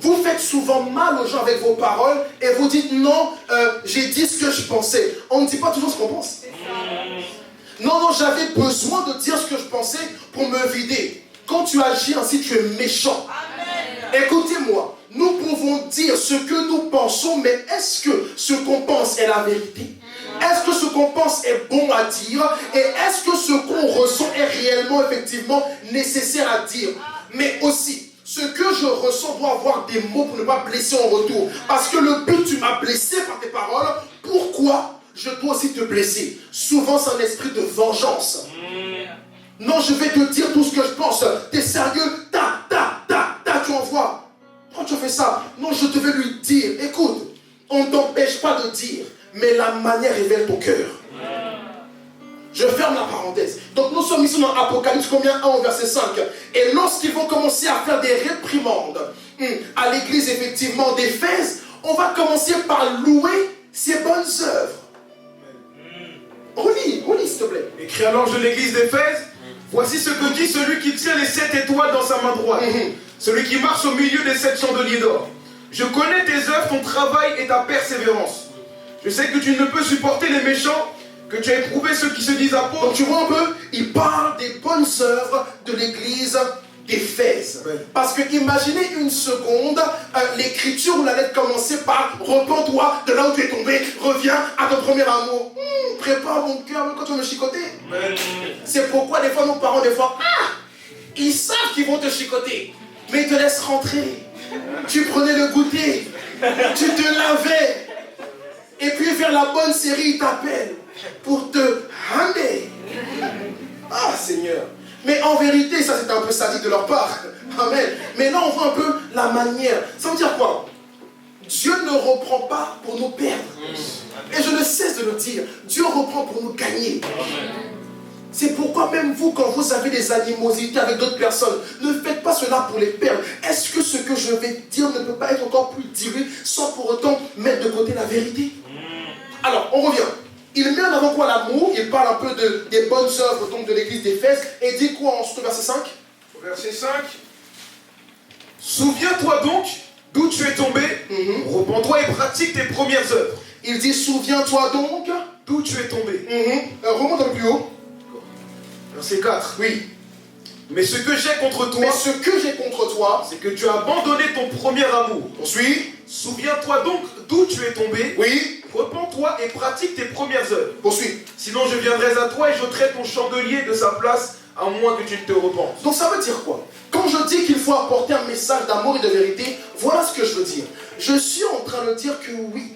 vous faites souvent mal aux gens avec vos paroles et vous dites non, j'ai dit ce que je pensais. On ne dit pas toujours ce qu'on pense. Non, j'avais besoin de dire ce que je pensais pour me vider. Quand tu agis ainsi, tu es méchant. Écoutez-moi, nous pouvons dire ce que nous pensons, mais est-ce que ce qu'on pense est la vérité? Est-ce que ce qu'on pense est bon à dire? Et est-ce que ce qu'on ressent est réellement, effectivement, nécessaire à dire? Mais aussi, ce que je ressens doit avoir des mots pour ne pas blesser en retour. Parce que le but, tu m'as blessé par tes paroles. Pourquoi je dois aussi te blesser? Souvent, c'est un esprit de vengeance. Non, je vais te dire tout ce que je pense. T'es sérieux? Tu envoies. Pourquoi tu fais ça? Non, je devais lui dire. Écoute, on ne t'empêche pas de dire, mais la manière révèle ton cœur. Je ferme la parenthèse. Donc nous sommes ici dans Apocalypse combien? 1 au verset 5. Et lorsqu'ils vont commencer à faire des réprimandes à l'église effectivement d'Éphèse, on va commencer par louer ses bonnes œuvres. Relis s'il te plaît. Écrit à l'ange de l'église d'Éphèse, voici ce que dit celui qui tient les 7 étoiles dans sa main droite. Celui qui marche au milieu des 7 chandeliers d'or. Je connais tes œuvres, ton travail et ta persévérance. Je sais que tu ne peux supporter les méchants, que tu as éprouvé ceux qui se disent apôtres. Donc tu vois un peu, il parle des bonnes œuvres de l'église d'Éphèse. Parce que imaginez une seconde, l'écriture où la lettre commençait par « Repens-toi de là où tu es tombé, reviens à ton premier amour. Prépare mon cœur même quand tu vas me chicoter. » C'est pourquoi des fois nos parents, ils savent qu'ils vont te chicoter. Mais ils te laissent rentrer. Tu prenais le goûter. Tu te lavais. Et puis vers la bonne série, ils t'appellent pour te ramener. Ah Seigneur. Mais en vérité, ça c'est un peu sadique de leur part. Amen. Mais là on voit un peu la manière. Ça veut dire quoi? Dieu ne reprend pas pour nous perdre. Et je ne cesse de le dire. Dieu reprend pour nous gagner. C'est pourquoi même vous, quand vous avez des animosités avec d'autres personnes, ne faites pas cela pour les perdre. Est-ce que ce que je vais dire ne peut pas être encore plus dilué sans pour autant mettre de côté la vérité? Alors, on revient. Il met en avant quoi? L'amour. Il parle un peu des bonnes œuvres donc de l'église d'Éphèse. Et dit quoi ensuite au verset 5? Au verset 5. Souviens-toi donc d'où tu es tombé, repens-toi et pratique tes premières œuvres. Il dit souviens-toi donc d'où tu es tombé. Remonte un peu plus haut. Verset 4. Oui. Mais ce que j'ai contre toi, c'est que tu as abandonné ton premier amour. Poursuis. Souviens-toi donc d'où tu es tombé. Oui. Repens-toi et pratique tes premières œuvres. Poursuis. Sinon je viendrai à toi et j'ôterai ton chandelier de sa place, à moins que tu ne te repentes. Donc ça veut dire quoi? Quand je dis qu'il faut apporter un message d'amour et de vérité, voilà ce que je veux dire. Je suis en train de dire que oui,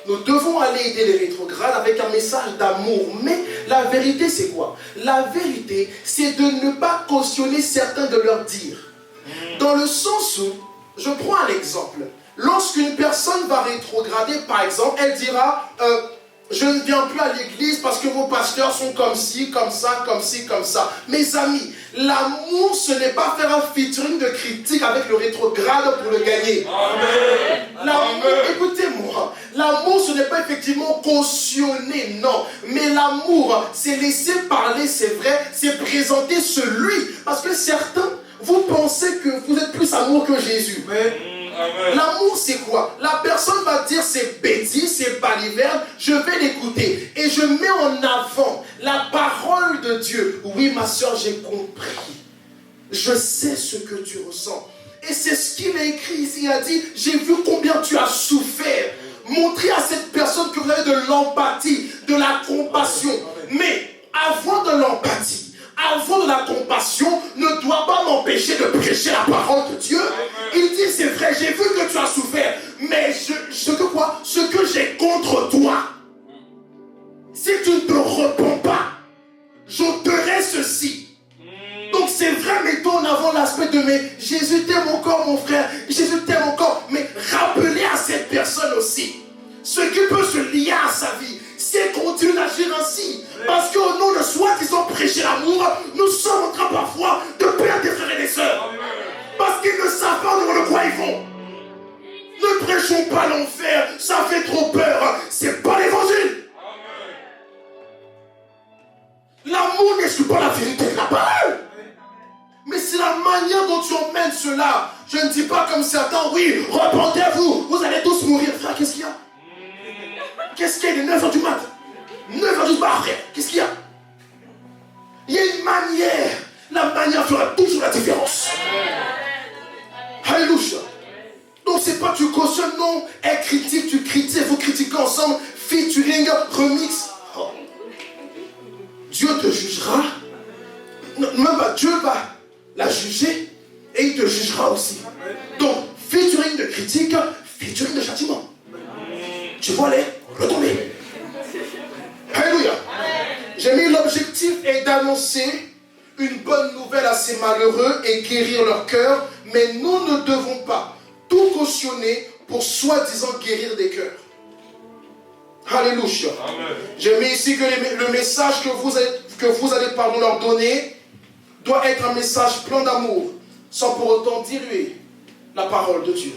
nous devons aller aider les rétrogrades avec un message d'amour. Mais la vérité, c'est quoi? La vérité, c'est de ne pas cautionner certains de leurs dires. Dans le sens où, je prends un exemple. Lorsqu'une personne va rétrograder, par exemple, elle dira je ne viens plus à l'église parce que vos pasteurs sont comme ci, comme ça, comme ci, comme ça. Mes amis, l'amour, ce n'est pas faire un featuring de critique avec le rétrograde pour le gagner. Amen. L'amour, écoutez-moi, l'amour, ce n'est pas effectivement cautionner, non. Mais l'amour, c'est laisser parler, c'est vrai, c'est présenter celui. Parce que certains, vous pensez que vous êtes plus amour que Jésus. L'amour, c'est quoi? La personne va dire c'est bêtise, c'est baliverne, je vais l'écouter. Et je mets en avant la parole de Dieu. Oui, ma soeur, j'ai compris. Je sais ce que tu ressens. Et c'est ce qu'il a écrit ici. Il a dit, j'ai vu combien tu as souffert. Montrez à cette personne que vous avez de l'empathie, de la compassion. Mais avoir de l'empathie, avoir de la compassion ne doit pas m'empêcher de prêcher la parole de Dieu. Il dit, c'est vrai, j'ai vu que tu as souffert, mais ce que j'ai contre toi, si tu ne te repens pas, j'ôterai ceci. Donc c'est vrai, mettons en avant l'aspect de mais Jésus t'aime encore mon frère, Jésus t'aime encore, mais rappelez à cette personne aussi ce qui peut se lier à sa vie. Si elle continue d'agir ainsi, parce qu'au nom de soi-disant prêcher l'amour, nous sommes en train parfois de perdre des frères et des sœurs. Parce qu'ils ne savent pas de quoi ils vont. Ne prêchons pas l'enfer, ça fait trop peur. C'est pas l'évangile. L'amour n'exclut pas la vérité de la parole. Mais c'est la manière dont tu emmènes cela. Je ne dis pas comme certains, oui, repentez-vous, vous allez tous mourir. Frère, qu'est-ce qu'il y a? Qu'est-ce qu'il y a? Il est 9h du mat. 9h du mat, frère. Qu'est-ce qu'il y a? Il y a une manière. La manière fera toujours la différence. Alléluia. Donc c'est pas tu cautionnes, non. Elle critique, tu critiques, vous critiquez ensemble. Featuring, remix. Oh. Dieu te jugera. Non, même pas, Dieu va la juger et il te jugera aussi. Donc, featuring de critique, featuring de châtiment. Tu vois les retomber. Alléluia. J'ai mis l'objectif est d'annoncer une bonne nouvelle à ces malheureux et guérir leur cœur, mais nous ne devons pas tout cautionner pour soi-disant guérir des cœurs. Alléluia. J'ai mis ici que le message que vous allez leur donner doit être un message plein d'amour, sans pour autant diluer la parole de Dieu.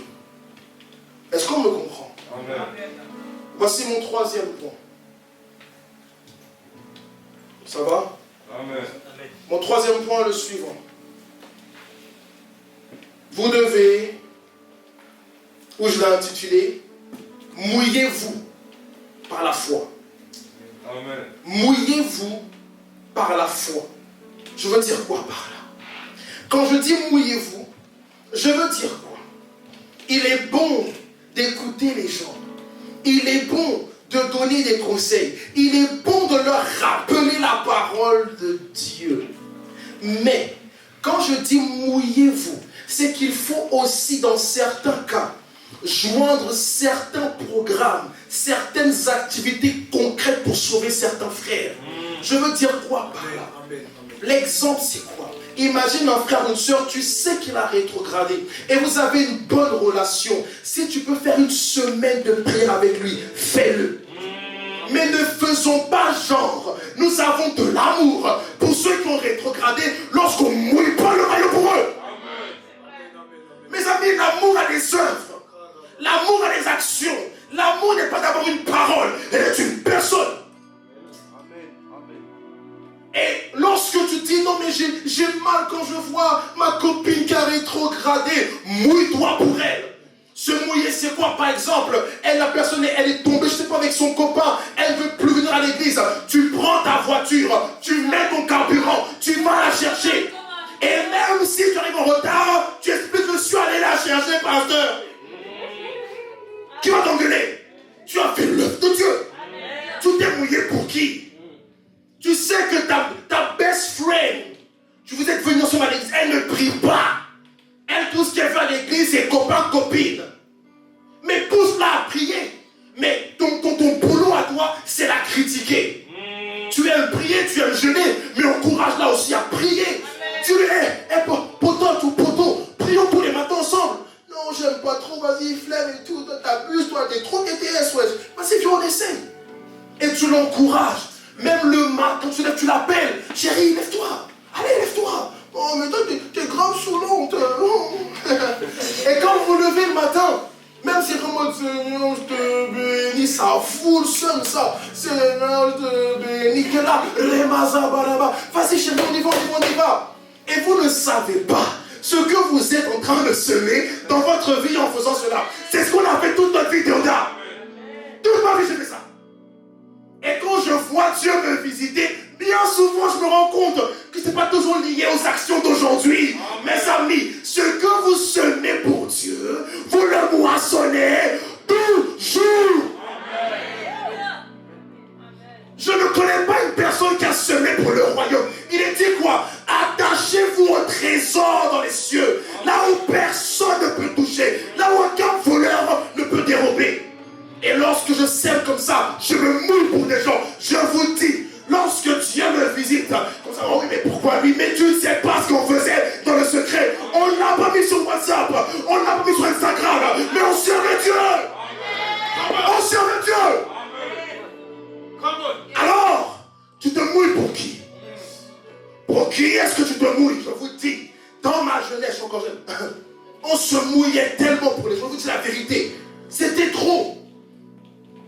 Est-ce qu'on me comprend? Amen. Voici mon troisième point. Ça va? Amen. Mon troisième point est le suivant. Vous devez, ou je l'ai intitulé, mouillez-vous par la foi. Amen. Mouillez-vous par la foi. Je veux dire quoi par là? Quand je dis mouillez-vous, je veux dire quoi? Il est bon d'écouter les gens. Il est bon de donner des conseils. Il est bon de leur rappeler la parole de Dieu. Mais, quand je dis mouillez-vous, c'est qu'il faut aussi, dans certains cas, joindre certains programmes, certaines activités concrètes pour sauver certains frères. Je veux dire quoi par là? L'exemple, c'est quoi? Imagine un frère ou une soeur, tu sais qu'il a rétrogradé et vous avez une bonne relation. Si tu peux faire une semaine de prière avec lui, fais-le. Mais ne faisons pas genre, nous avons de l'amour pour pour ceux qui ont rétrogradé lorsqu'on ne mouille pas le maillot pour eux. Mes amis, l'amour a des œuvres. L'amour a des actions. L'amour n'est pas d'abord une parole, elle est une personne. Et lorsque tu dis non mais j'ai mal quand je vois ma copine qui a rétrogradé, mouille-toi pour elle. Se mouiller c'est quoi par exemple? La personne elle est tombée, je sais pas, avec son copain, elle veut plus venir à l'église. Tu prends ta voiture, tu mets ton carburant, tu vas la chercher. Et même si tu arrives en retard, tu expliques que je suis allé la chercher, pasteur. Qui va t'engueuler? Tu as fait l'œuvre de Dieu. Tu t'es mouillé pour qui? Tu sais que ta best friend, tu vous êtes venus ensemble à l'église, elle ne prie pas. Elle, tout ce qu'elle fait à l'église, c'est copain, copine. Mais pousse-la à prier. Mais ton boulot à toi, c'est la critiquer. Tu aimes prier, tu aimes jeûner, mais encourage-la aussi à prier. Tu lui dis, poteau, prions tous les matins ensemble. Non, j'aime pas trop, vas-y, flemme et tout, toi t'abuses, toi t'es trop TTS, ouais. Vas-y, viens, on essaye. Et tu l'encourages. Même le matin, quand tu lèves, tu l'appelles. Chérie, lève-toi. Allez, lève-toi. Oh, mais toi, t'es grave saoulante. Et quand vous levez le matin, même si vraiment Seigneur, je te bénis, ça fout le seum, ça. Seigneur, je te bénis, que là, Remaza Baraba. Vas-y, chérie, on y va. Et vous ne savez pas ce que vous êtes en train de semer dans votre vie en faisant cela. C'est ce qu'on a fait toute notre vie, Théoda. Toute ma vie, j'ai fait ça. Et quand je vois Dieu me visiter, bien souvent je me rends compte que ce n'est pas toujours lié aux actions d'aujourd'hui. Mes amis, ce que vous semez pour Dieu, vous le moissonnez toujours. Je ne connais pas une personne qui a semé pour le royaume. Il est dit quoi? Attachez-vous au trésor dans les cieux, là où personne ne peut toucher, là où aucun voleur ne peut dérober. Et lorsque je sème comme ça, je me mouille pour des gens. Je vous dis, lorsque Dieu me visite, comme ça, oh oui, mais pourquoi lui? Mais tu ne sais pas ce qu'on faisait dans le secret. On ne l'a pas mis sur WhatsApp, on ne l'a pas mis sur Instagram, mais on servait Dieu. On servait Dieu. Alors, tu te mouilles pour qui? Pour qui est-ce que tu te mouilles? Je vous dis, dans ma jeunesse, encore jeune, on se mouillait tellement pour les gens. Je vous dis la vérité, c'était trop.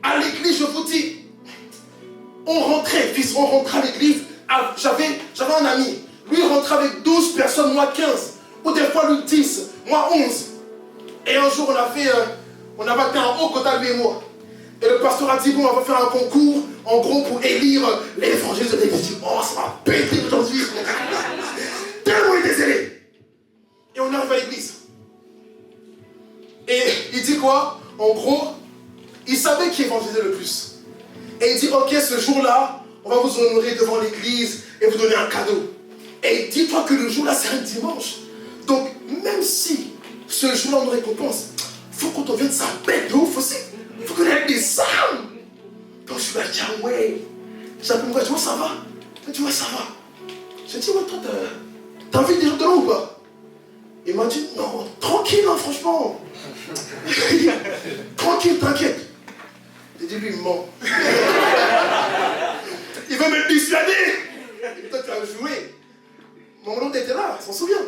À l'église, je vous dis, on rentrait à l'église. J'avais un ami, lui il rentrait avec 12 personnes, moi 15, ou des fois lui 10, moi 11. Et un jour, on avait fait un haut quota, lui et moi. Et le pasteur a dit, bon, on va faire un concours, en gros, pour élire l'évangile de l'église. Je dis, oh, ça va péter aujourd'hui. Tellement il est désolé. Et on arrive à l'église. Et il dit quoi? En gros, il savait qui évangélisait le plus. Et il dit, ok, ce jour-là, on va vous honorer devant l'église et vous donner un cadeau. Et dis-toi que le jour-là, c'est un dimanche. Donc, même si ce jour-là, on nous récompense, il faut qu'on devienne sa bête de ouf aussi. Il faut qu'on ait des âmes. Donc, je lui ai dit, ah ouais. J'appelle moi, je dis, oh, ça va? Il dit, ouais, ça va. J'ai dit, ouais, toi, t'as envie des gens de là ou pas? Il m'a dit, non, tranquille, hein, franchement. Tranquille, t'inquiète. J'ai dit, lui, il ment. Il veut me dissuader. Et toi, tu as joué. Mon oncle était là, il s'en souvient.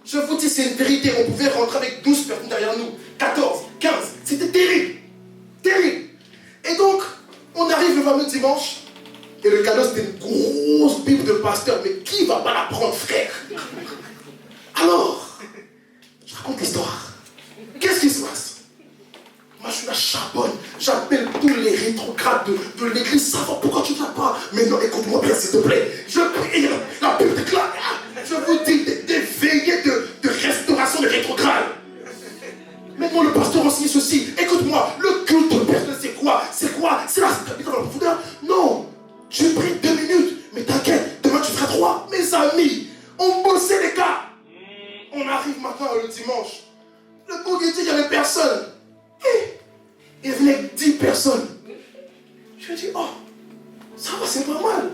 Je vous dis, c'est une vérité. On pouvait rentrer avec 12 personnes derrière nous. 14, 15. C'était terrible. Terrible. Et donc, on arrive le fameux dimanche. Et le cadeau, c'était une grosse Bible de pasteur. Mais qui va pas la prendre, frère? Alors, je raconte l'histoire. Qu'est-ce qui se passe? Moi, je suis la charbonne. J'appelle tous les rétrogrades de l'église. Ça va, pourquoi tu ne vas pas? Mais non, écoute-moi bien, s'il te plaît. Je prie, la Bible déclare. Je vous dis, des veillées de restauration des rétrogrades. Maintenant, le pasteur enseigne ceci. Écoute-moi, le culte de personne, c'est quoi? C'est la stabilité dans la profondeur? Non. Tu pries 2 minutes. Mais t'inquiète, demain tu feras 3. Mes amis, on bossait les gars. On arrive maintenant le dimanche. Le bouguetier, il n'y avait personne. Il venait 10 personnes. Je me dis, oh, ça va, c'est pas mal.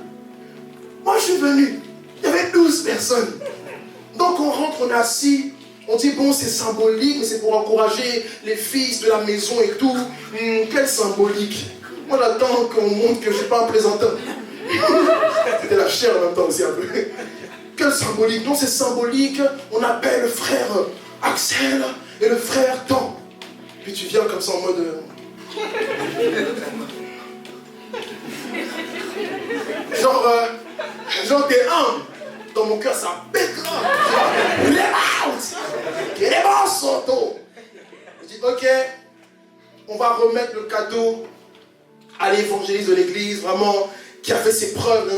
Moi, je suis venu. Il y avait 12 personnes. Donc, on rentre, on est assis. On dit, bon, c'est symbolique, mais c'est pour encourager les fils de la maison et tout. Quel symbolique. Moi, j'attends qu'on montre que je ne suis pas un plaisantin. C'était la chair en même temps aussi un peu. Quel symbolique? Non, c'est symbolique. On appelle le frère Axel et le frère Tan. Puis tu viens comme ça en mode... genre t'es humble. Dans mon cœur, ça pète là. Les out. Quel est bon Soto? Je dis, ok, on va remettre le cadeau à l'évangéliste de l'église, vraiment, qui a fait ses preuves.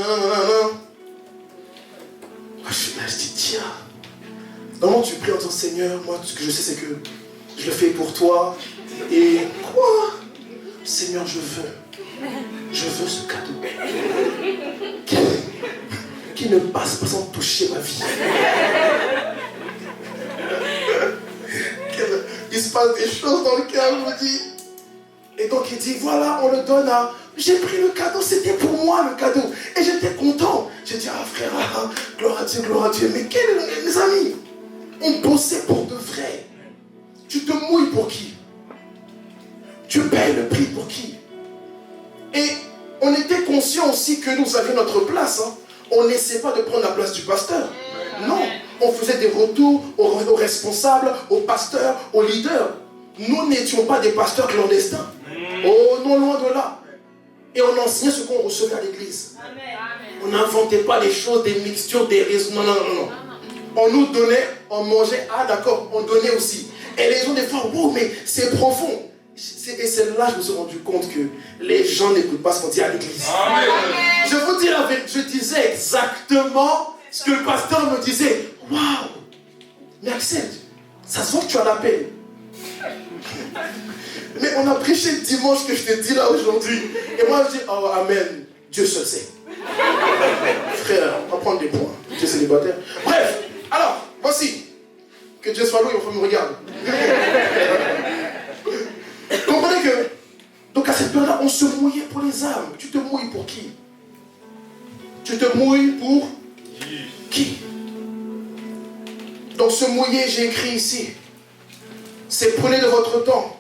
Je suis là, je dis, tiens. Normalement, tu pries en disant, Seigneur, moi, ce que je sais, c'est que je le fais pour toi. Et quoi? Seigneur, je veux ce cadeau. Qui ne passe pas sans toucher ma vie. Il se passe des choses dans le cœur, je me dis. Et donc il dit, voilà, on le donne à... J'ai pris le cadeau, c'était pour moi le cadeau. Et j'étais content. J'ai dit, ah frère, gloire à Dieu. Mais mes amis, on bossait pour de vrai. Tu te mouilles pour qui? Tu payes le prix pour qui? Et on était conscient aussi que nous avions notre place. On n'essayait pas de prendre la place du pasteur. Non, on faisait des retours aux responsables, aux pasteurs, aux leaders. Nous n'étions pas des pasteurs clandestins. Oh non, loin de là. Et on enseignait ce qu'on recevait à l'église. On n'inventait pas les choses, des mixtures, des raisons. Non. On nous donnait, on mangeait. Ah d'accord, on donnait aussi. Et les gens des fois, wow, mais c'est profond. Et c'est là que je me suis rendu compte que les gens n'écoutent pas ce qu'on dit à l'église. Je vous dis la vérité, je disais exactement ce que le pasteur me disait. Waouh! Mais Axel, ça se voit que tu as la paix. Mais on a prêché le dimanche que je t'ai dit là aujourd'hui. Et moi je dis, oh amen, Dieu seul sait. Frère, on va prendre des points. Tu es célibataire. Bref, alors, voici. Que Dieu soit loué, il faut me regarder. Comprenez que, donc à cette période-là, on se mouillait pour les âmes. Tu te mouilles pour qui? Tu te mouilles pour qui? Donc se mouiller, j'ai écrit ici, c'est prenez de votre temps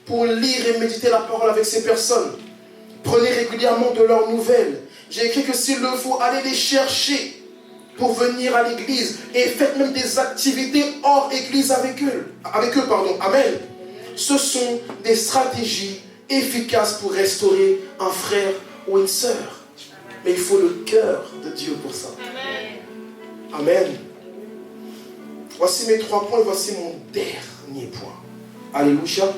pour lire et méditer la parole avec ces personnes. Prenez régulièrement de leurs nouvelles. J'ai écrit que s'il le faut, allez les chercher pour venir à l'église et faites même des activités hors église avec eux. Amen. Ce sont des stratégies efficaces pour restaurer un frère ou une sœur. Mais il faut le cœur de Dieu pour ça. Amen. Voici mes 3 points et voici mon dernier point. Alléluia.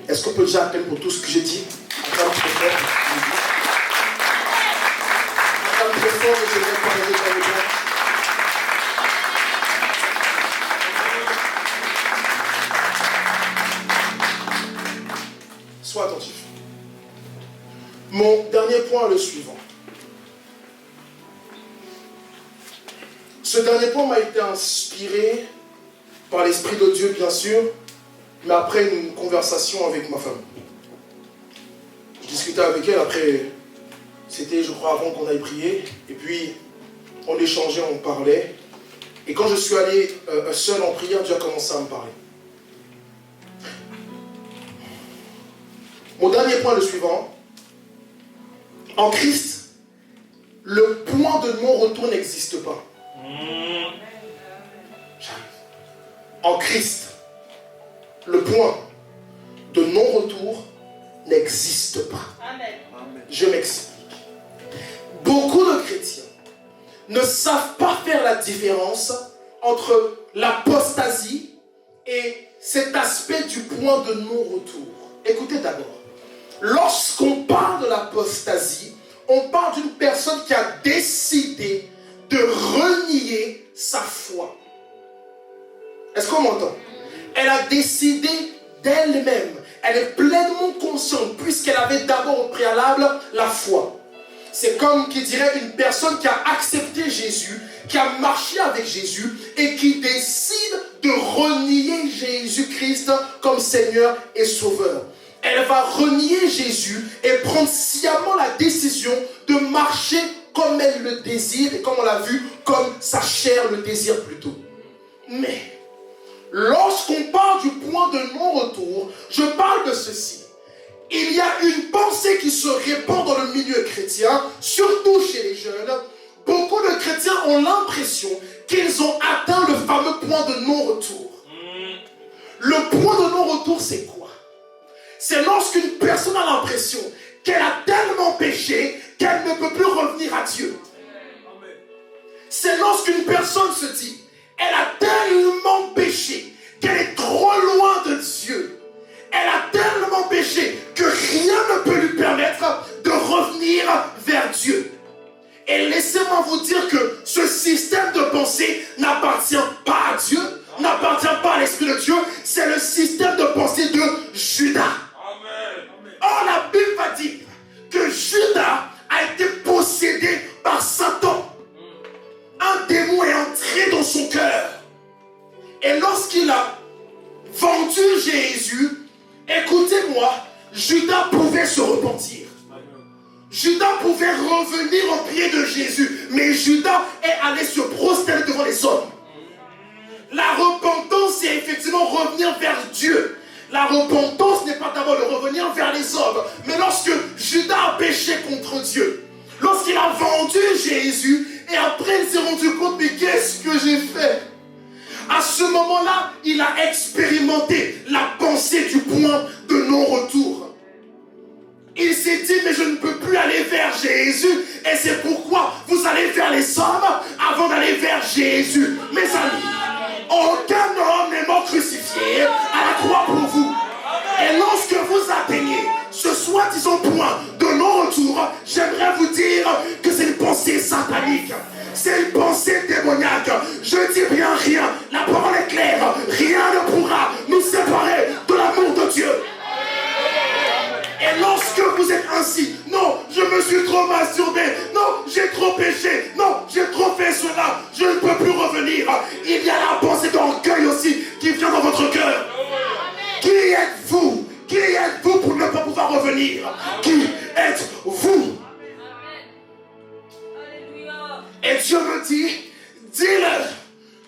Est-ce qu'on peut déjà appeler pour tout ce que j'ai dit? Acclame très fort. Acclame très fort et je vais parler dans le temps. Sois attentif. Mon dernier point est le suivant. Ce dernier point m'a été inspiré par l'Esprit de Dieu, bien sûr, mais après une conversation avec ma femme. Je discutais avec elle, après, c'était, je crois, avant qu'on aille prier, et puis on échangeait, on parlait, et quand je suis allé seul en prière, Dieu a commencé à me parler. Mon dernier point est le suivant. En Christ, le point de non-retour n'existe pas. J'arrive. En Christ, le point de non-retour n'existe pas. Amen. Je m'explique. Beaucoup de chrétiens ne savent pas faire la différence entre l'apostasie et cet aspect du point de non-retour. Écoutez d'abord. Lorsqu'on parle de l'apostasie, on parle d'une personne qui a décidé de renier sa foi. Est-ce qu'on m'entend? Elle a décidé d'elle-même. Elle est pleinement consciente puisqu'elle avait d'abord au préalable la foi. C'est comme qui dirait une personne qui a accepté Jésus, qui a marché avec Jésus et qui décide de renier Jésus-Christ comme Seigneur et Sauveur. Elle va renier Jésus et prendre sciemment la décision de marcher comme elle le désire et comme on l'a vu, comme sa chair le désire plutôt. Mais lorsqu'on parle du point de non-retour, je parle de ceci. Il y a une pensée qui se répand dans le milieu chrétien, surtout chez les jeunes, beaucoup de chrétiens ont l'impression qu'ils ont atteint le fameux point de non-retour. Le point de non-retour, c'est quoi? C'est lorsqu'une personne a l'impression qu'elle a tellement péché qu'elle ne peut plus revenir à Dieu. C'est lorsqu'une personne se dit, elle a tellement péché qu'elle est trop loin de Dieu. Elle a tellement péché que rien ne peut lui permettre de revenir vers Dieu. Et laissez-moi vous dire que ce système de pensée n'appartient pas à Dieu, n'appartient pas à l'Esprit de Dieu, c'est le système de pensée de Judas. Or, la Bible va dire que Judas a été possédé par Satan. Un démon est entré dans son cœur. Et lorsqu'il a vendu Jésus, écoutez-moi, Judas pouvait se repentir. Judas pouvait revenir au pied de Jésus, mais Judas est allé se prosterner devant les hommes. La repentance, c'est effectivement revenir vers Dieu. La repentance n'est pas d'abord de revenir vers les hommes, mais lorsque Judas a péché contre Dieu, lorsqu'il a vendu Jésus, et après il s'est rendu compte, mais qu'est-ce que j'ai fait? À ce moment-là, il a expérimenté la pensée du point de non-retour. Il s'est dit, mais je ne peux plus aller vers Jésus. Et c'est pourquoi vous allez vers les hommes avant d'aller vers Jésus. Mes amis, aucun homme n'est mort crucifié à la croix pour vous. Et lorsque vous atteignez ce soi-disant point de non-retour, j'aimerais vous dire que c'est une pensée satanique. C'est une pensée démoniaque. Je dis bien rien. La parole est claire. Rien ne pourra nous séparer de l'amour de Dieu. Et lorsque vous êtes ainsi, non, je me suis trop masturbé, non, j'ai trop péché, non, j'ai trop fait cela, je ne peux plus revenir. Il y a la pensée d'orgueil aussi qui vient dans votre cœur. Qui êtes-vous? Qui êtes-vous pour ne pas pouvoir revenir? Qui êtes-vous? Et Dieu me dit, dis-leur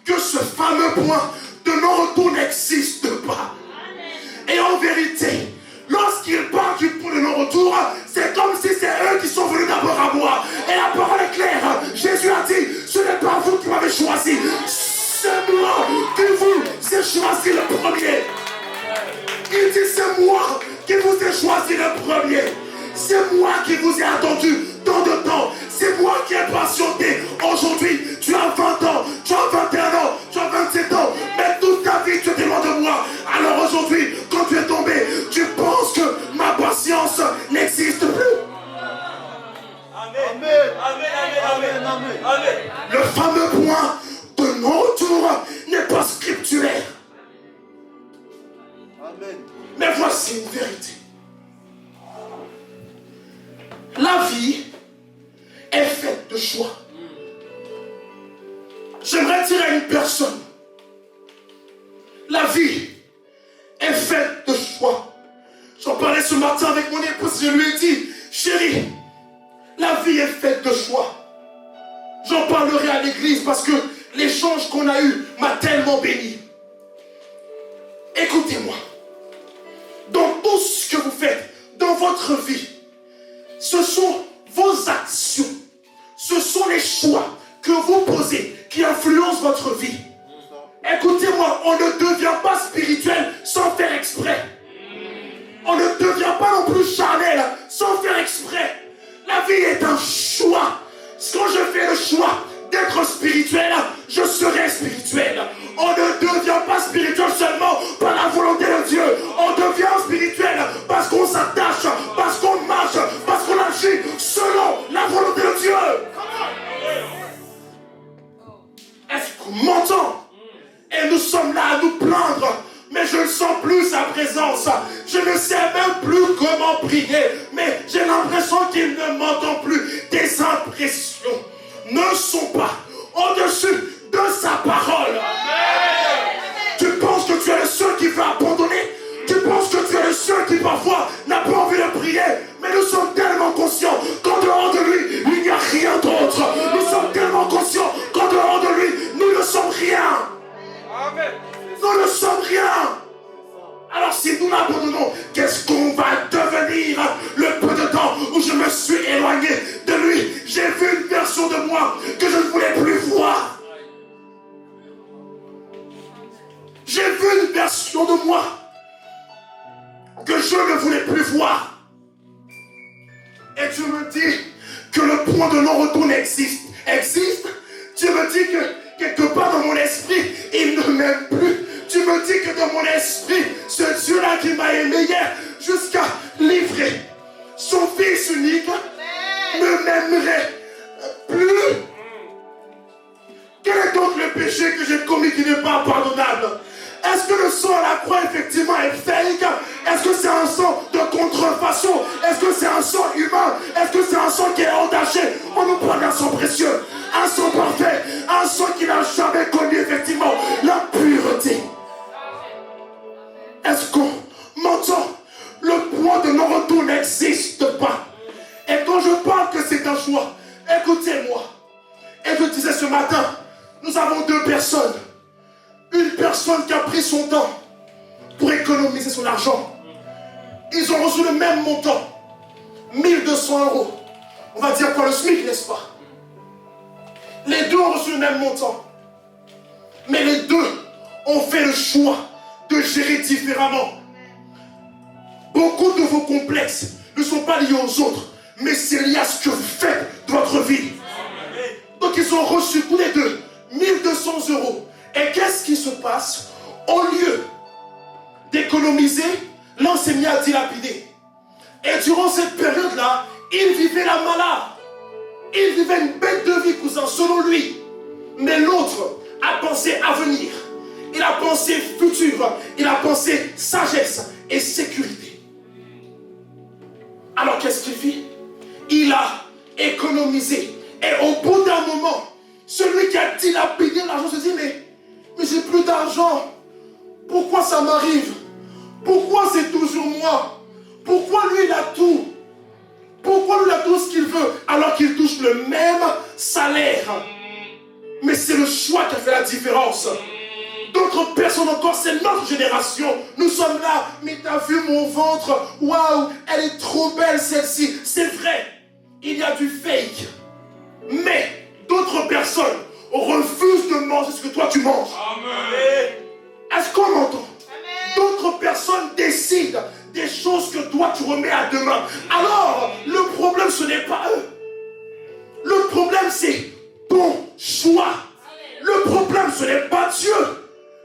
que ce fameux point de non-retour n'existe pas. Et en vérité, lorsqu'ils parlent du point de non-retour, c'est comme si c'est eux qui sont venus d'abord à moi. Et la parole est claire. Jésus a dit, ce n'est pas vous qui m'avez choisi, c'est moi qui vous ai choisi le premier. Il dit, c'est moi qui vous ai choisi le premier. C'est moi qui vous ai attendu tant de temps. C'est moi qui ai patienté. Aujourd'hui, tu as 20 ans, tu as 21 ans, tu as 27 ans. Mais toute ta vie, tu étais loin de moi. Alors aujourd'hui, quand tu es tombé, tu penses que ma patience n'existe plus. Amen. Amen. Amen. Amen. Le fameux point de non-retour n'est pas scripturaire. Amen. Mais voici une vérité. La vie est faite de choix. J'aimerais dire à une personne, la vie est faite de choix. J'en parlais ce matin avec mon épouse, je lui ai dit, chérie, la vie est faite de choix. J'en parlerai à l'église parce que l'échange qu'on a eu m'a tellement béni. Écoutez-moi, dans tout ce que vous faites dans votre vie, ce sont vos actions, ce sont les choix que vous posez qui influencent votre vie. Écoutez-moi, on ne devient pas spirituel sans faire exprès. On ne devient pas non plus charnel sans faire exprès. La vie est un choix. Quand je fais le choix d'être spirituel, je serai spirituel. On ne devient pas spirituel seulement par la volonté de Dieu. On devient spirituel parce qu'on s'attache, parce qu'on marche, parce qu'on agit selon la volonté de Dieu. Est-ce qu'on m'entend? Et nous sommes là à nous plaindre, mais je ne sens plus sa présence. Je ne sais même plus comment prier, mais j'ai l'impression qu'il ne m'entend plus. Tes impressions ne sont pas au-dessus de sa parole. Tu penses que tu es le seul qui veut abandonner? Tu penses que tu es le seul qui parfois n'a pas envie de prier? Mais nous sommes tellement conscients qu'en dehors de lui, il n'y a rien d'autre. Nous sommes tellement conscients qu'en dehors de lui, nous ne sommes rien. Nous ne sommes rien. Alors si nous l'abandonnons, qu'est-ce qu'on va devenir? Le peu de temps où je me suis éloigné de lui, j'ai vu une version version de moi que je ne voulais plus voir. J'ai vu une version de moi que je ne voulais plus voir. Et tu me dis que le point de non-retour existe. Tu me dis que quelque part dans mon esprit, il ne m'aime plus. Tu me dis que dans mon esprit, ce Dieu-là qui m'a aimé hier, jusqu'à livrer son Fils unique, ne m'aimerait plus. Quel est donc le péché que j'ai commis qui n'est pas pardonnable? Est-ce que le sang à la croix effectivement est fake? Est-ce que c'est un sang de contrefaçon? Est-ce que c'est un sang humain? Est-ce que c'est un sang qui est entaché? On nous parle d'un sang précieux, un sang parfait, un sang qui n'a jamais connu effectivement la pureté. Est-ce qu'on m'entend? Le point de non-retour n'existe pas. Et quand je parle que c'est un choix, écoutez-moi. Et je disais ce matin, nous avons deux personnes. Une personne qui a pris son temps pour économiser son argent. Ils ont reçu le même montant. 1200 €. On va dire quoi, le SMIC, n'est-ce pas? Les deux ont reçu le même montant. Mais les deux ont fait le choix de gérer différemment. Beaucoup de vos complexes ne sont pas liés aux autres, mais c'est lié à ce que vous faites de votre vie. Donc ils ont reçu tous les deux 1200 €. Et qu'est-ce qui se passe? Au lieu d'économiser, l'un s'est mis à dilapider. Et durant cette période-là, il vivait la malade. Il vivait une bête de vie, cousin, selon lui. Mais l'autre a pensé avenir. Il a pensé futur. Il a pensé sagesse et sécurité. Alors qu'est-ce qu'il fit? Il a économisé. Et au bout d'un moment, celui qui a dilapidé l'argent se dit, mais j'ai plus d'argent. Pourquoi ça m'arrive? Pourquoi c'est toujours moi? Pourquoi lui il a tout? Pourquoi lui il a tout ce qu'il veut alors qu'il touche le même salaire? Mais c'est le choix qui a fait la différence. D'autres personnes encore, c'est notre génération. Nous sommes là, mais t'as vu mon ventre? Waouh, elle est trop belle celle-ci. C'est vrai, il y a du fake. Mais d'autres personnes refusent de manger ce que toi tu manges. Amen. Est-ce qu'on m'entend? D'autres personnes décident des choses que toi tu remets à demain. Alors, le problème ce n'est pas eux. Le problème c'est ton choix. Le problème ce n'est pas Dieu.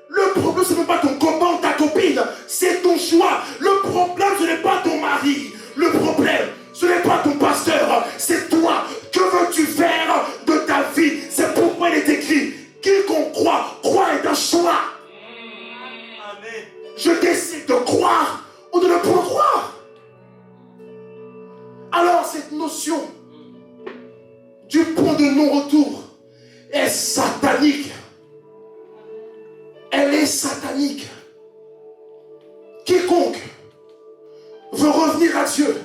Le problème ce n'est pas ton copain ou ta copine. C'est ton choix. Le problème ce n'est pas ton mari. Le problème ce n'est pas ton pasteur. C'est toi. Que veux-tu faire de ta vie? C'est pourquoi il est écrit, quiconque croit est un choix. Amen. Je décide de croire ou de ne pas croire. Alors cette notion du point de non-retour est satanique. Elle est satanique. Quiconque veut revenir à Dieu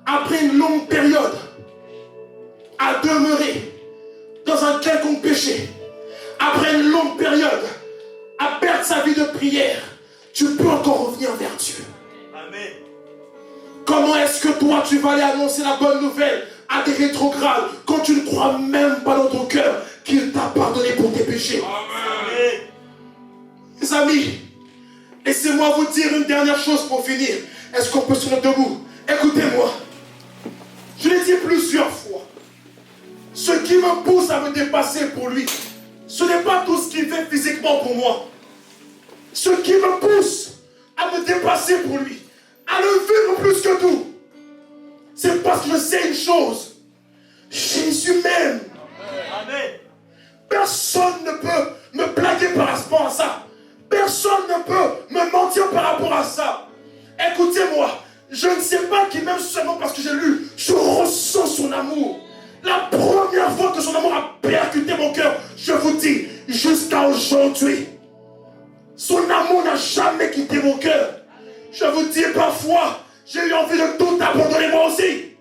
après une longue période à demeurer dans un quelconque péché, après une longue période à perdre sa vie de prière, tu peux encore revenir vers Dieu. Amen. Comment est-ce que toi tu vas aller annoncer la bonne nouvelle à des rétrogrades quand tu ne crois même pas dans ton cœur qu'il t'a pardonné pour tes péchés? Amen. Les amis, laissez-moi vous dire une dernière chose pour finir. Est-ce qu'on peut se mettre debout? Écoutez-moi. Je l'ai dit plusieurs fois. Ce qui me pousse à me dépasser pour lui, ce n'est pas tout ce qu'il fait physiquement pour moi. Ce qui me pousse à me dépasser pour lui, à le vivre plus que tout, c'est parce que je sais une chose. Jésus m'aime. Amen. Personne ne peut me blaguer par rapport à ça. Personne ne peut me mentir par rapport à ça. Écoutez-moi, je ne sais pas qu'il m'aime seulement parce que j'ai lu. Je ressens son amour. La première fois que son amour a percuté mon cœur, je vous dis, jusqu'à aujourd'hui, son amour n'a jamais quitté mon cœur. Je vous dis, parfois, j'ai eu envie de tout abandonner moi aussi.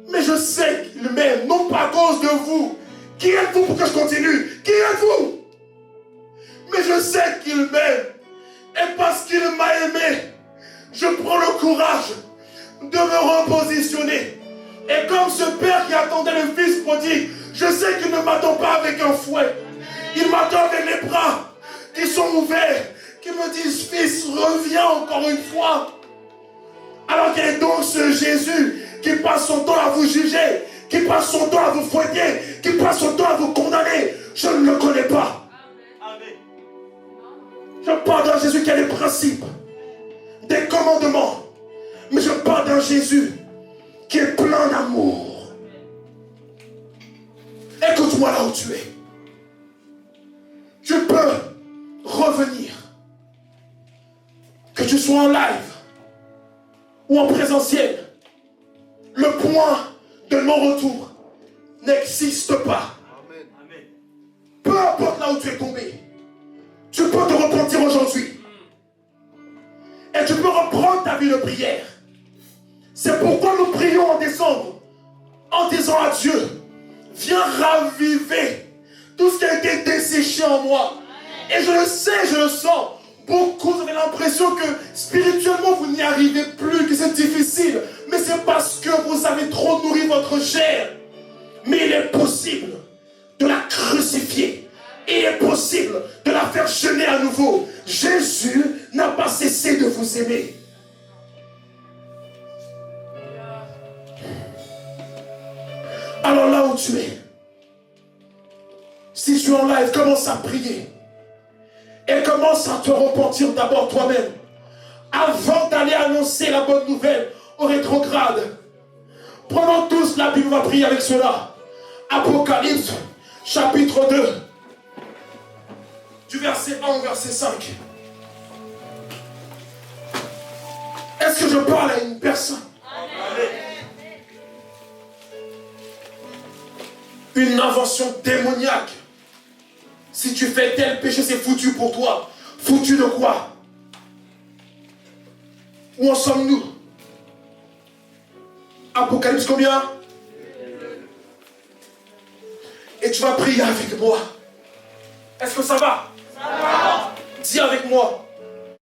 Mais je sais qu'il m'aime, non pas à cause de vous. Qui êtes-vous pour que je continue? Qui êtes-vous? Mais je sais qu'il m'aime. Et parce qu'il m'a aimé, je prends le courage de me repositionner Et comme ce père qui attendait le fils prodigue, je sais qu'il ne m'attend pas avec un fouet. Il m'attend avec les bras qui sont ouverts, qui me disent, fils, reviens encore une fois. Alors qu'il y a donc ce Jésus qui passe son temps à vous juger, qui passe son temps à vous fouetter, qui passe son temps à vous condamner. Je ne le connais pas. Amen. Je parle d'un Jésus qui a des principes, des commandements. Mais je parle d'un Jésus qui est plein d'amour. Écoute-moi là où tu es. Tu peux revenir. Que tu sois en live ou en présentiel. Le point de non-retour n'existe pas. Amen. Peu importe là où tu es tombé, tu peux te repentir aujourd'hui. Et tu peux reprendre ta vie de prière. C'est pourquoi nous prions en décembre, en disant à Dieu, viens raviver tout ce qui a été desséché en moi. Et je le sais, je le sens. Beaucoup avez l'impression que spirituellement vous n'y arrivez plus, que c'est difficile. Mais c'est parce que vous avez trop nourri votre chair. Mais il est possible de la crucifier. Il est possible de la faire jeûner à nouveau. Jésus n'a pas cessé de vous aimer. Alors là où tu es, si tu es en live, commence à prier. Et commence à te repentir d'abord toi-même. Avant d'aller annoncer la bonne nouvelle aux rétrogrades. Prenons tous la Bible, on va prier avec cela. Apocalypse, chapitre 2. Du verset 1 au verset 5. Est-ce que je parle à une personne? Amen. Une invention démoniaque. Si tu fais tel péché, c'est foutu pour toi. Foutu de quoi? Où en sommes-nous? Apocalypse combien? Et tu vas prier avec moi. Est-ce que ça va? Ça va. Dis avec moi.